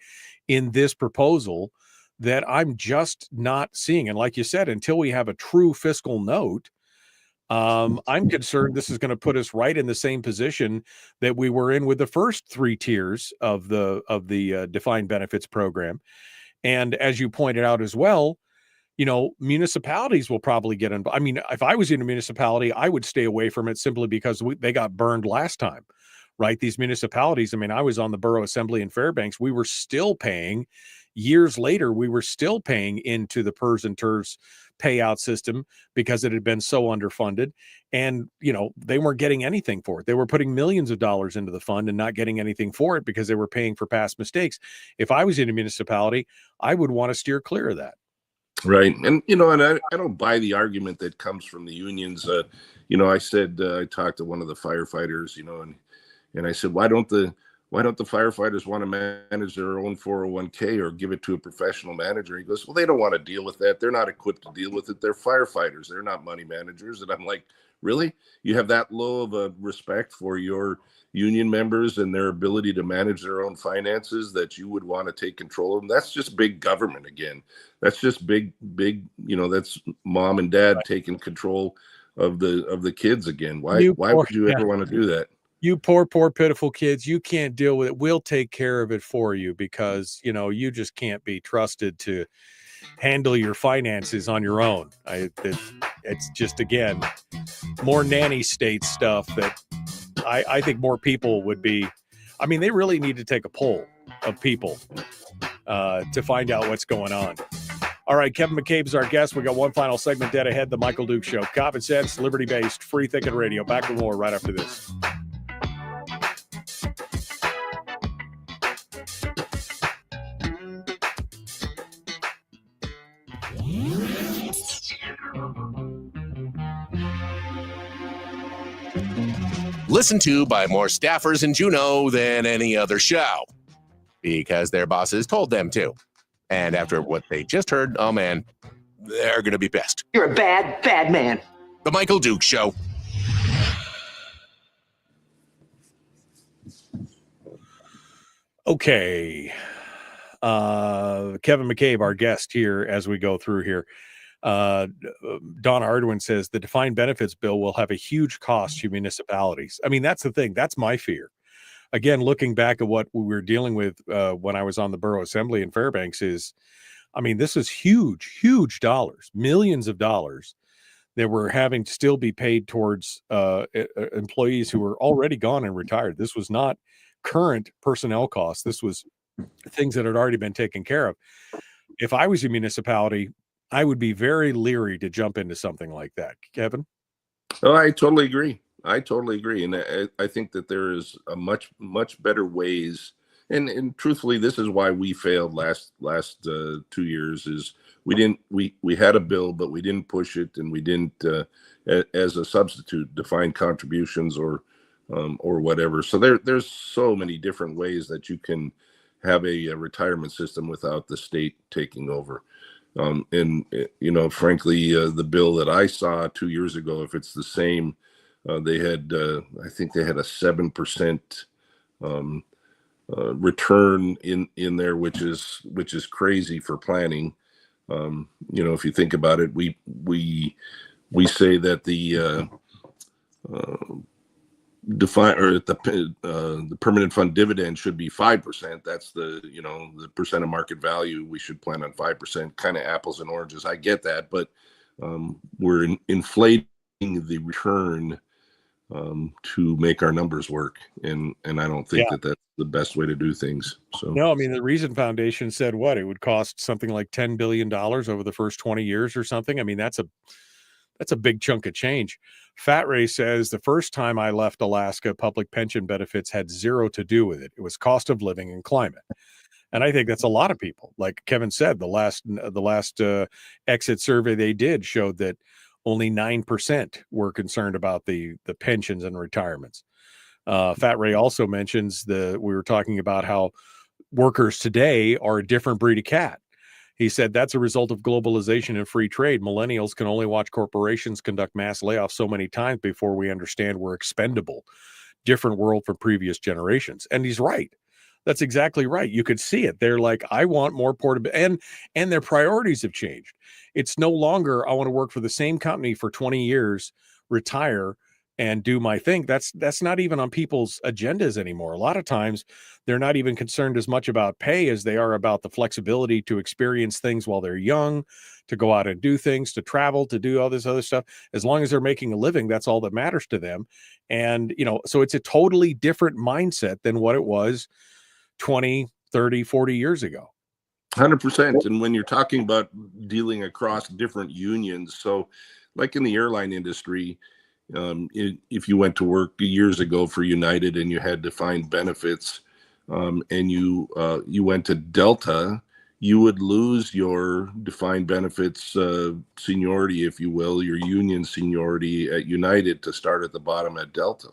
in this proposal that I'm just not seeing. And like you said, until we have a true fiscal note, I'm concerned this is going to put us right in the same position that we were in with the first three tiers of the defined benefits program. And as you pointed out as well, municipalities will probably get involved. I mean, if I was in a municipality, I would stay away from it simply because they got burned last time, right? These municipalities, I mean, I was on the borough assembly in Fairbanks. We were still paying. Years later, we were still paying into the PERS and TERS payout system because it had been so underfunded. And, they weren't getting anything for it. They were putting millions of dollars into the fund and not getting anything for it because they were paying for past mistakes. If I was in a municipality, I would want to steer clear of that. Right. And, and I don't buy the argument that comes from the unions. I said, I talked to one of the firefighters, and I said, why don't the firefighters want to manage their own 401k or give it to a professional manager? He goes, well, they don't want to deal with that. They're not equipped to deal with it. They're firefighters. They're not money managers. And I'm like, really? You have that low of a respect for your union members and their ability to manage their own finances that you would want to take control of them? That's just big government again. That's just big, that's mom and dad taking control of the kids again. Why would you ever want to do that? You poor, pitiful kids, you can't deal with it. We'll take care of it for you because, you just can't be trusted to handle your finances on your own. It's just, again, more nanny state stuff that I think more people would be. I mean, they really need to take a poll of people to find out what's going on. All right, Kevin McCabe's our guest. We got one final segment dead ahead. The Michael Duke Show. Common sense, liberty-based, free thinking radio. Back with more right after this. Listened to by more staffers in Juneau than any other show because their bosses told them to. And after what they just heard, oh man, they're going to be pissed. You're a bad, bad man. The Michael Duke Show. Okay. Kevin McCabe, our guest here as we go through here. Don Ardwin says the defined benefits bill will have a huge cost to municipalities. I mean, that's the thing. That's my fear. Again, looking back at what we were dealing with when I was on the borough assembly in Fairbanks is, I mean, this is huge, huge dollars, millions of dollars that were having to still be paid towards employees who were already gone and retired. This was not current personnel costs. This was things that had already been taken care of. If I was a municipality, I would be very leery to jump into something like that. Kevin? Oh, I totally agree. And I think that there is a much better ways. And truthfully, this is why we failed last 2 years is we had a bill, but we didn't push it, and we didn't as a substitute define contributions or whatever. So there's so many different ways that you can have a retirement system without the state taking over. And frankly, the bill that I saw 2 years ago, if it's the same, they had I think they had a 7% return in there, which is crazy for planning. If you think about it, we say that the the permanent fund dividend should be 5%. That's the percent of market value. We should plan on 5%, kind of apples and oranges. I get that, but we're inflating the return to make our numbers work. And I don't think that that's the best way to do things. So no, I mean, the Reason Foundation said what it would cost something like $10 billion over the first 20 years or something. I mean, that's a big chunk of change. Fat Ray says the first time I left Alaska, public pension benefits had zero to do with it. It was cost of living and climate. And I think that's a lot of people. Like Kevin said, the last exit survey they did showed that only 9% were concerned about the pensions and retirements. Fat Ray also mentions we were talking about how workers today are a different breed of cat. He said that's a result of globalization and free trade. Millennials can only watch corporations conduct mass layoffs so many times before we understand we're expendable. Different world from previous generations. And he's right. That's exactly right. You could see it. They're like, I want more portability, and their priorities have changed. It's no longer, I want to work for the same company for 20 years, retire, and do my thing. That's not even on people's agendas anymore. A lot of times they're not even concerned as much about pay as they are about the flexibility to experience things while they're young, to go out and do things, to travel, to do all this other stuff. As long as they're making a living, that's all that matters to them. And, so it's a totally different mindset than what it was 20, 30, 40 years ago. 100%. And when you're talking about dealing across different unions, so like in the airline industry, if you went to work years ago for United and you had defined benefits, and you went to Delta, you would lose your defined benefits seniority, if you will, your union seniority at United to start at the bottom at Delta,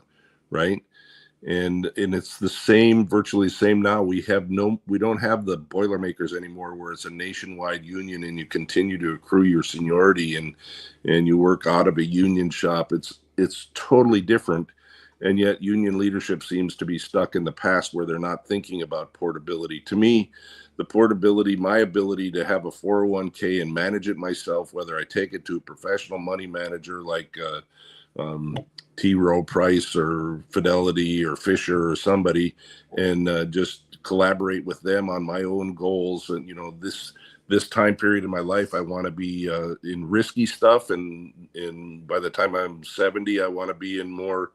right? And it's the same, virtually same now. We don't have the Boilermakers anymore, where it's a nationwide union and you continue to accrue your seniority and you work out of a union shop. It's totally different. And yet union leadership seems to be stuck in the past where they're not thinking about portability. To me, the portability, my ability to have a 401k and manage it myself, whether I take it to a professional money manager like T. Rowe Price or Fidelity or Fisher or somebody, and just collaborate with them on my own goals. And, this time period in my life, I want to be in risky stuff. And by the time I'm 70, I want to be in more,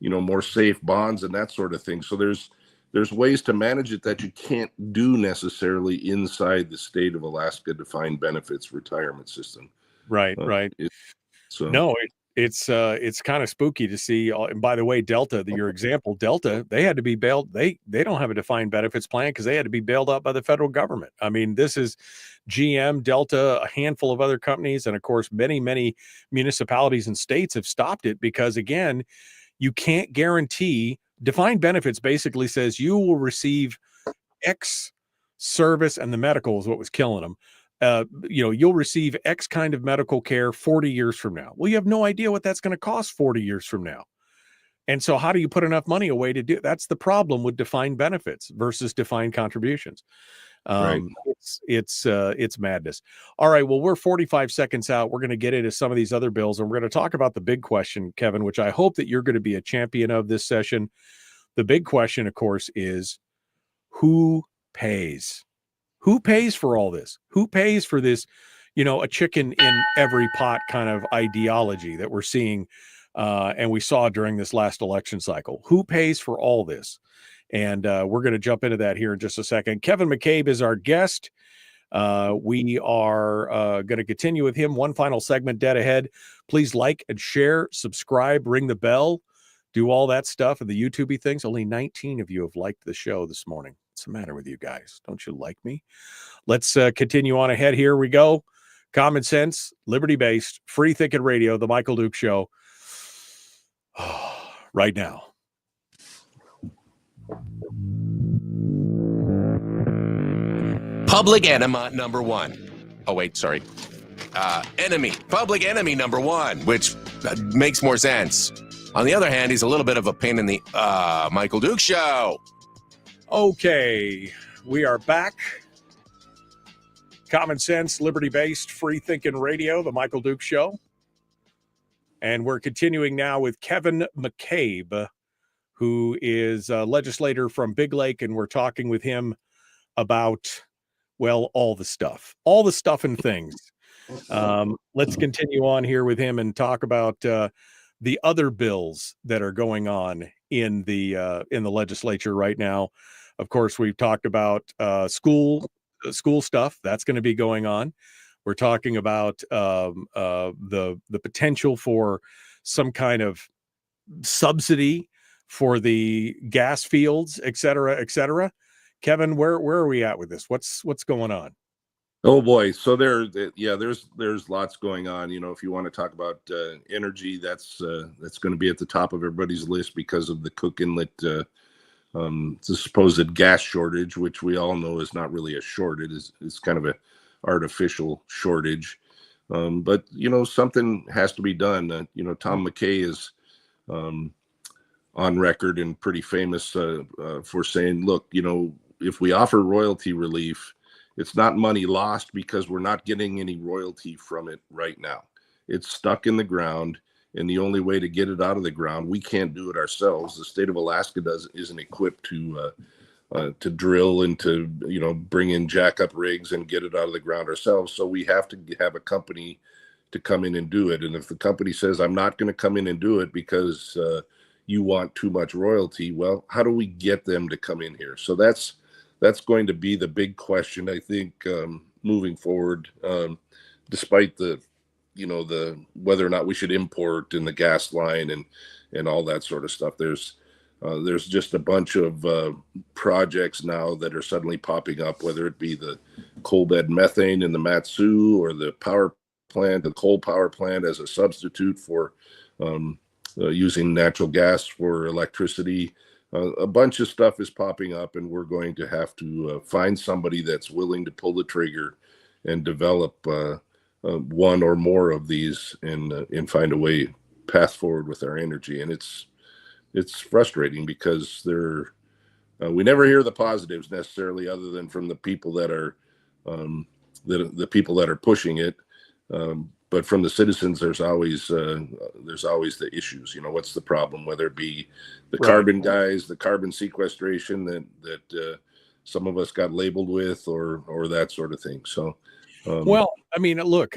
more safe bonds and that sort of thing. So there's ways to manage it that you can't do necessarily inside the state of Alaska defined benefits retirement system. Right. So no, it's kind of spooky to see. And by the way, Delta, your example, Delta, they had to be bailed. They don't have a defined benefits plan because they had to be bailed out by the federal government. I mean, this is GM, Delta, a handful of other companies, and of course, many municipalities and states have stopped it because, again, you can't guarantee. Defined benefits basically says you will receive X service, and the medical is what was killing them. You'll receive X kind of medical care 40 years from now. Well, you have no idea what that's going to cost 40 years from now. And so how do you put enough money away to do? That's the problem with defined benefits versus defined contributions. Right. It's madness. All right. Well, we're 45 seconds out. We're going to get into some of these other bills, and we're going to talk about the big question, Kevin, which I hope that you're going to be a champion of this session. The big question, of course, is who pays? Who pays for all this? Who pays for this, a chicken in every pot kind of ideology that we're seeing and we saw during this last election cycle? Who pays for all this? And we're going to jump into that here in just a second. Kevin McCabe is our guest. We are going to continue with him. One final segment dead ahead. Please like and share, subscribe, ring the bell, do all that stuff and the YouTube-y things. Only 19 of you have liked the show this morning. What's the matter with you guys? Don't you like me? Let's continue on ahead. Here we go. Common sense, liberty-based, free thinking radio, the Michael Duke Show. Right now. Public enema number one. Oh, wait, sorry. Public enemy number one, which makes more sense. On the other hand, he's a little bit of a pain in the Michael Duke Show. Okay, we are back. Common sense, liberty-based, free-thinking radio, the Michael Duke Show. And we're continuing now with Kevin McCabe, who is a legislator from Big Lake, and we're talking with him about, well, all the stuff and things. Let's continue on here with him and talk about the other bills that are going on in the legislature right now. Of course, we've talked about school stuff that's going to be going on. We're talking about the potential for some kind of subsidy for the gas fields, et cetera, et cetera. Kevin, where are we at with this? What's going on? Oh boy, so there's lots going on. If you want to talk about energy, that's going to be at the top of everybody's list because of the Cook Inlet, the supposed gas shortage, which we all know is not really a shortage. It's kind of a artificial shortage. But something has to be done. Tom McKay is on record and pretty famous for saying, look, if we offer royalty relief, it's not money lost because we're not getting any royalty from it right now. It's stuck in the ground, and the only way to get it out of the ground, we can't do it ourselves. The state of Alaska isn't equipped to drill and to bring in jackup rigs and get it out of the ground ourselves. So we have to have a company to come in and do it. And if the company says, I'm not going to come in and do it because you want too much royalty, well, how do we get them to come in here? So that's going to be the big question, I think, moving forward, despite the whether or not we should import in the gas line and all that sort of stuff. There's just a bunch of projects now that are suddenly popping up, whether it be the coal bed methane in the Matsu or the coal power plant as a substitute for using natural gas for electricity. A bunch of stuff is popping up, and we're going to have to find somebody that's willing to pull the trigger and develop one or more of these and find a path forward with our energy. And it's frustrating because we never hear the positives necessarily, other than from the people that are the people that are pushing it. But from the citizens, there's always the issues. What's the problem? Whether it be the carbon guys, the carbon sequestration that some of us got labeled with, or that sort of thing. So, well, I mean, look,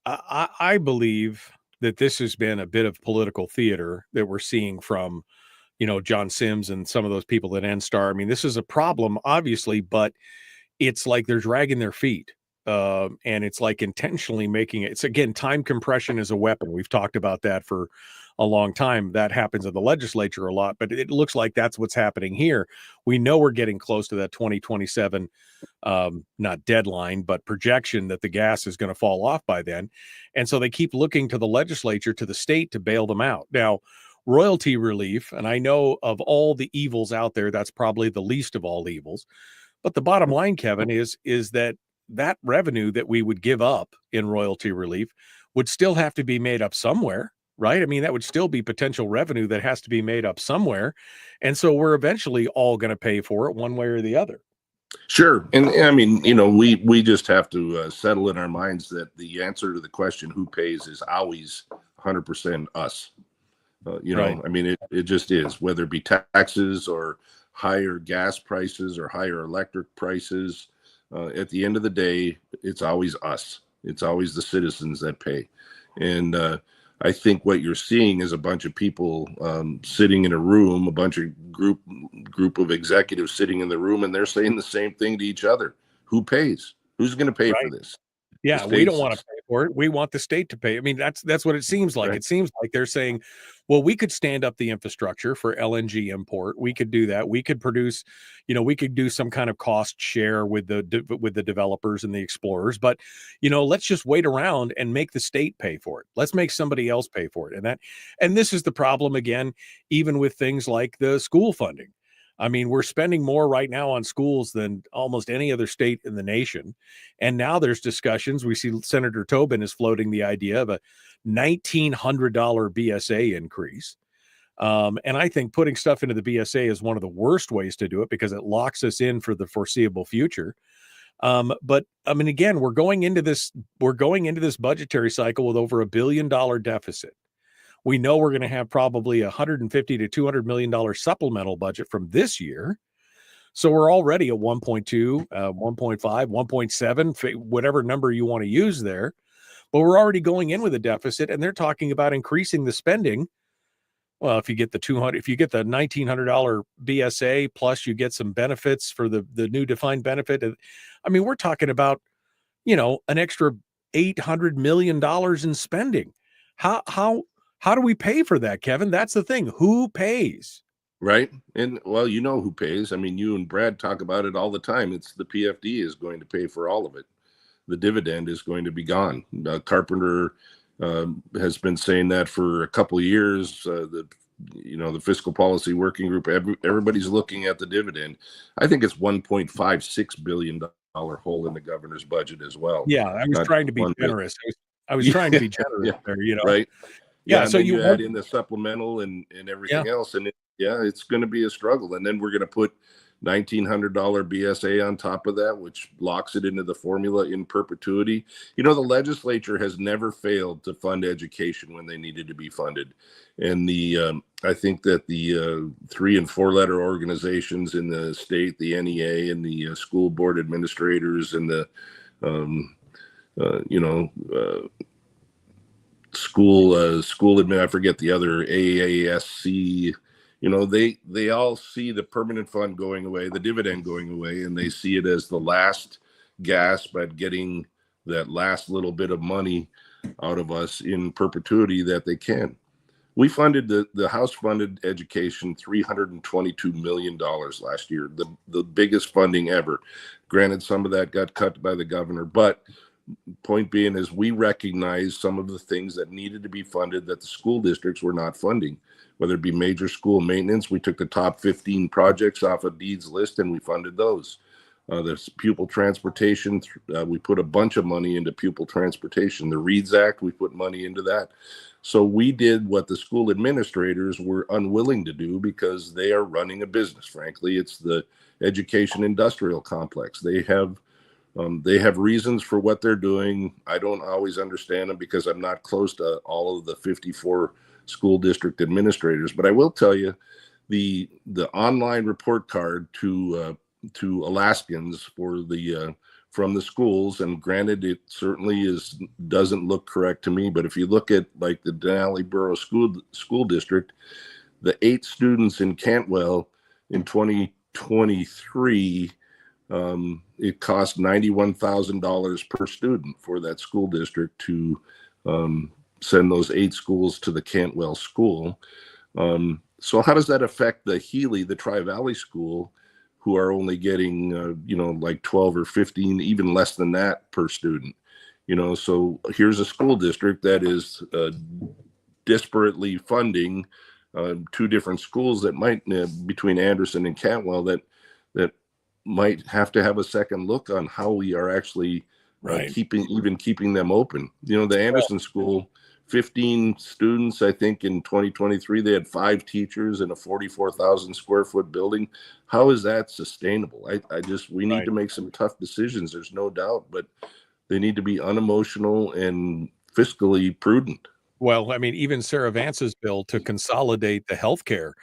I believe that this has been a bit of political theater that we're seeing from, John Sims and some of those people at NSTAR. I mean, this is a problem, obviously, but it's like they're dragging their feet. And it's like intentionally making it. It's, again, time compression is a weapon. We've talked about that for a long time. That happens in the legislature a lot, but it looks like that's what's happening here. We know we're getting close to that 2027, not deadline, but projection that the gas is going to fall off by then. And so they keep looking to the legislature, to the state, to bail them out. Now, royalty relief, and I know of all the evils out there, that's probably the least of all evils. But the bottom line, Kevin, is that revenue that we would give up in royalty relief would still have to be made up somewhere, right? I mean, that would still be potential revenue that has to be made up somewhere. And so we're eventually all going to pay for it one way or the other. Sure. And I mean, we just have to settle in our minds that the answer to the question who pays is always 100% us. Right. I mean, it just is, whether it be taxes or higher gas prices or higher electric prices. At the end of the day, it's always us. It's always the citizens that pay. And I think what you're seeing is a bunch of people sitting in a room, a bunch of group of executives sitting in the room, and they're saying the same thing to each other. Who pays? Who's going to pay for this? Yeah, we don't want to pay for it. We want the state to pay. I mean, that's what it seems like. Right. It seems like they're saying, well, we could stand up the infrastructure for LNG import. We could do that. We could produce, we could do some kind of cost share with the developers and the explorers. But, let's just wait around and make the state pay for it. Let's make somebody else pay for it. And this is the problem again, even with things like the school funding. I mean, we're spending more right now on schools than almost any other state in the nation. And now there's discussions. We see Senator Tobin is floating the idea of a $1,900 BSA increase. And I think putting stuff into the BSA is one of the worst ways to do it because it locks us in for the foreseeable future. But I mean, again, we're going into this budgetary cycle with over $1 billion deficit. We know we're going to have probably $150 to $200 million supplemental budget from this year. So we're already at 1.2, 1.5, 1.7, whatever number you want to use there. But we're already going in with a deficit, and they're talking about increasing the spending. Well, if you get the $1,900 BSA, plus you get some benefits for the new defined benefit. I mean, we're talking about, an extra $800 million in spending. How do we pay for that, Kevin? That's the thing. Who pays? Right. And well, who pays. I mean, you and Brad talk about it all the time. It's the PFD is going to pay for all of it. The dividend is going to be gone. Carpenter has been saying that for a couple of years. The fiscal policy working group, everybody's looking at the dividend. I think it's $1.56 billion hole in the governor's budget as well. Yeah, I was trying to be generous. I was trying to be generous there, Right. Yeah, so you add in the supplemental and everything else, and it's going to be a struggle. And then we're going to put $1,900 BSA on top of that, which locks it into the formula in perpetuity. The legislature has never failed to fund education when they needed to be funded. And I think that the 3 and 4 letter organizations in the state, the NEA and the school board administrators and the school admin, I forget the other, AASC, they all see the permanent fund going away, the dividend going away, and they see it as the last gasp at getting that last little bit of money out of us in perpetuity that they can. We funded the House funded education $322 million last year, the biggest funding ever. Granted, some of that got cut by the governor, but point being is we recognize some of the things that needed to be funded that the school districts were not funding, whether it be major school maintenance. We took the top 15 projects off of Deed's list and we funded those. There's pupil transportation. We put a bunch of money into pupil transportation. The Reads Act, we put money into that. So we did what the school administrators were unwilling to do because they are running a business. Frankly, it's the education industrial complex. They have reasons for what they're doing. I don't always understand them because I'm not close to all of the 54 school district administrators. But I will tell you, the online report card to Alaskans for the from the schools. And granted, it certainly doesn't look correct to me, but if you look at like the Denali Borough School District, the 8 students in Cantwell in 2023, it cost $91,000 per student for that school district to send those 8 schools to the Cantwell school. So how does that affect the Healy, the Tri-Valley school, who are only getting, like 12 or 15, even less than that per student? So here's a school district that is disparately funding 2 different schools that might, between Anderson and Cantwell, that might have to have a second look on how we are actually keeping them open. The Anderson school, 15 students, I think in 2023, they had 5 teachers in a 44,000 square foot building. How is that sustainable? We need to make some tough decisions. There's no doubt, but they need to be unemotional and fiscally prudent. Well, I mean, even Sarah Vance's bill to consolidate the healthcare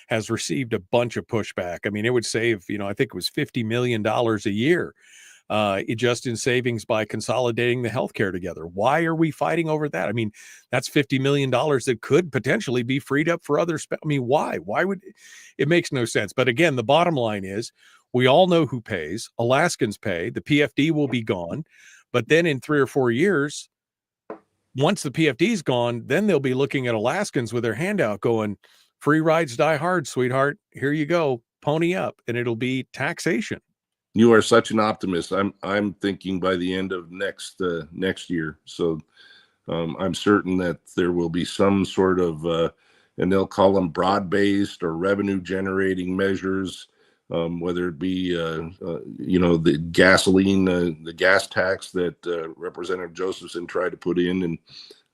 has received a bunch of pushback. I mean, it would save, I think it was $50 million a year just in savings by consolidating the healthcare together. Why are we fighting over that? I mean, that's $50 million that could potentially be freed up for others. I mean, why? Why would it makes no sense? But again, the bottom line is we all know who pays. Alaskans pay. The PFD will be gone. But then in 3 or 4 years, once the PFD is gone, then they'll be looking at Alaskans with their hand out going, free rides die hard, sweetheart. Here you go. Pony up. And it'll be taxation. You are such an optimist. I'm thinking by the end of next year. So I'm certain that there will be some sort of, and they'll call them broad-based or revenue-generating measures, whether it be the gasoline, the gas tax that Representative Josephson tried to put in, and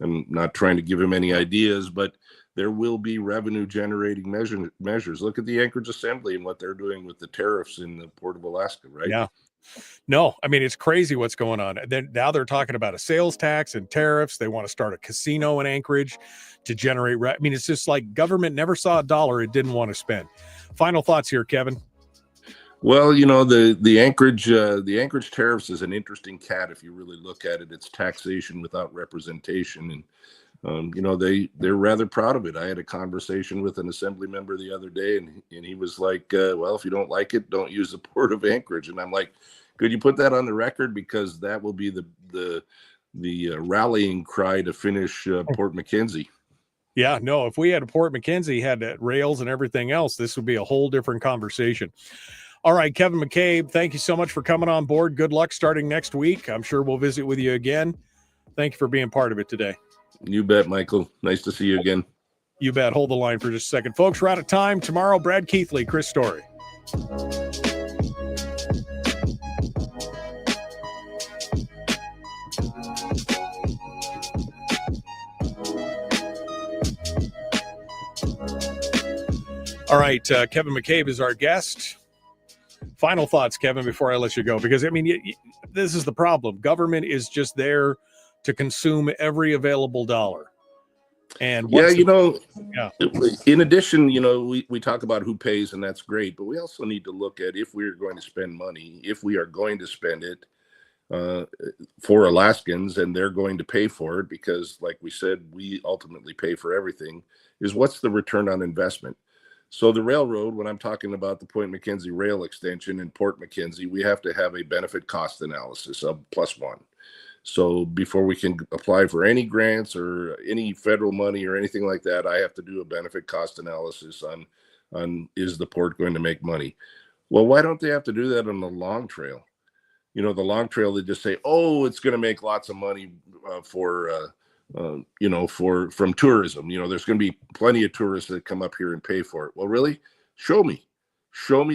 I'm not trying to give him any ideas, but there will be revenue-generating measures. Look at the Anchorage Assembly and what they're doing with the tariffs in the Port of Alaska, right? Yeah. No, I mean, it's crazy what's going on. Now they're talking about a sales tax and tariffs. They want to start a casino in Anchorage to generate. I mean, it's just like government never saw a dollar it didn't want to spend. Final thoughts here, Kevin. Well, the Anchorage tariffs is an interesting cat if you really look at it. It's taxation without representation, and they're rather proud of it. I had a conversation with an assembly member the other day, and he was like, well, if you don't like it, don't use the Port of Anchorage. And I'm like, could you put that on the record? Because that will be the rallying cry to finish Port McKenzie. Yeah, no, if we had a Port McKenzie, had rails and everything else, this would be a whole different conversation. All right, Kevin McCabe, thank you so much for coming on board. Good luck starting next week. I'm sure we'll visit with you again. Thank you for being part of it today. You bet, Michael. Nice to see you again. You bet. Hold the line for just a second. Folks, we're out of time. Tomorrow, Brad Keithley, Chris Story. All right, Kevin McCabe is our guest. Final thoughts, Kevin, before I let you go, because, I mean, this is the problem. Government is just there to consume every available dollar. And in addition, we talk about who pays, and that's great, but we also need to look at if we're going to spend money, if we are going to spend it for Alaskans and they're going to pay for it, because like we said, we ultimately pay for everything, is what's the return on investment? So the railroad, when I'm talking about the Point McKenzie rail extension in Port McKenzie, we have to have a benefit cost analysis of +1. So before we can apply for any grants or any federal money or anything like that, I have to do a benefit cost analysis on is the port going to make money? Well, why don't they have to do that on the long trail? The long trail, they just say, oh, it's going to make lots of money from tourism. There's going to be plenty of tourists that come up here and pay for it. Well, really? Show me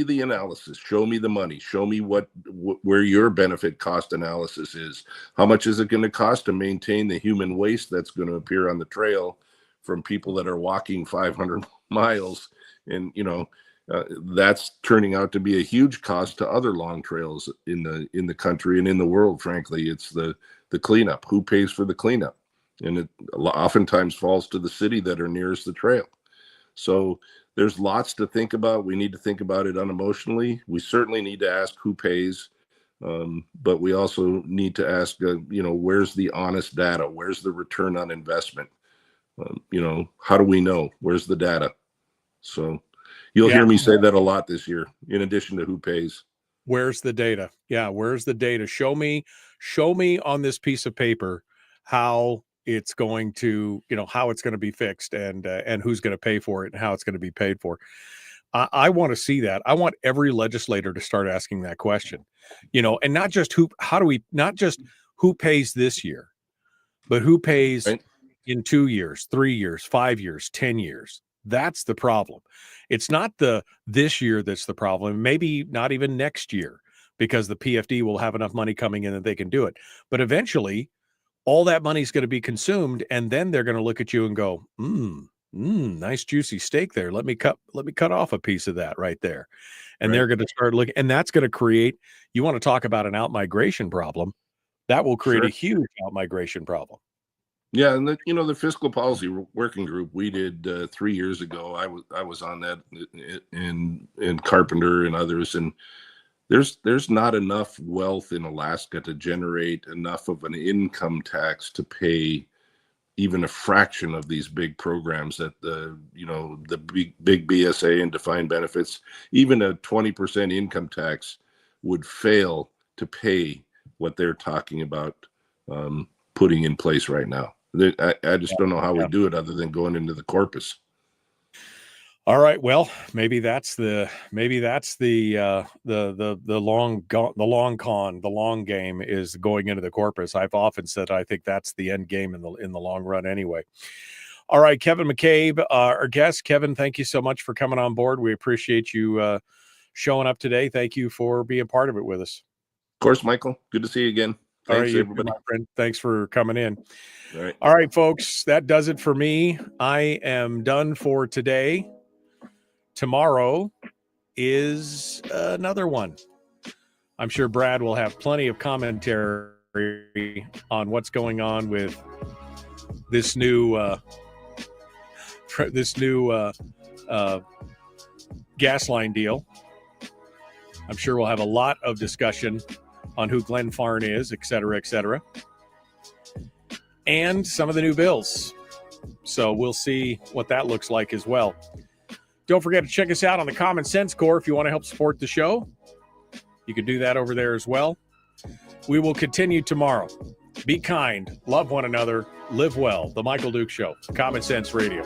the analysis. Show me the money. Show me where your benefit cost analysis is. How much is it going to cost to maintain the human waste that's going to appear on the trail from people that are walking 500 miles? And, that's turning out to be a huge cost to other long trails in the country and in the world. Frankly, it's the cleanup. Who pays for the cleanup? And it oftentimes falls to the city that are nearest the trail. So there's lots to think about. We need to think about it unemotionally. We certainly need to ask who pays. But we also need to ask, where's the honest data? Where's the return on investment? How do we know? Where's the data? So you'll hear me say that a lot this year, in addition to who pays. Where's the data? Yeah, where's the data? Show me on this piece of paper how it's going to, how it's going to be fixed and who's going to pay for it and how it's going to be paid for. I want to see that. I want every legislator to start asking that question, and not just not just who pays this year, but who pays in 2 years, 3 years, 5 years, 10 years. That's the problem. It's not this year that's the problem. Maybe not even next year, because the PFD will have enough money coming in that they can do it. But eventually, all that money is going to be consumed, and then they're going to look at you and go, nice juicy steak there. Let me cut off a piece of that right there. And they're going to start looking, and that's going to create, you want to talk about an out-migration problem, that will create a huge out-migration problem. Yeah, and the fiscal policy working group we did 3 years ago, I was on that in Carpenter and others, and there's not enough wealth in Alaska to generate enough of an income tax to pay even a fraction of these big programs that the big BSA and defined benefits. Even a 20% income tax would fail to pay what they're talking about putting in place right now. I just don't know how we do it other than going into the corpus. All right. Well, maybe that's the long game is going into the corpus. I've often said I think that's the end game in the long run anyway. All right, Kevin McCabe, our guest. Kevin, thank you so much for coming on board. We appreciate you showing up today. Thank you for being part of it with us. Of course, Michael. Good to see you again. Thanks, everybody. My friend. Thanks for coming in. All right, folks. That does it for me. I am done for today. Tomorrow is another one. I'm sure Brad will have plenty of commentary on what's going on with this new gas line deal. I'm sure we'll have a lot of discussion on who Glenn Farn is, et cetera, and some of the new bills. So we'll see what that looks like as well. Don't forget to check us out on the Common Sense Corps if you want to help support the show. You can do that over there as well. We will continue tomorrow. Be kind, love one another, live well. The Michael Duke Show, Common Sense Radio.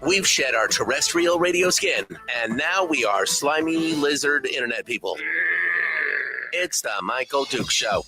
We've shed our terrestrial radio skin, and now we are slimy lizard internet people. It's the Michael Duke Show.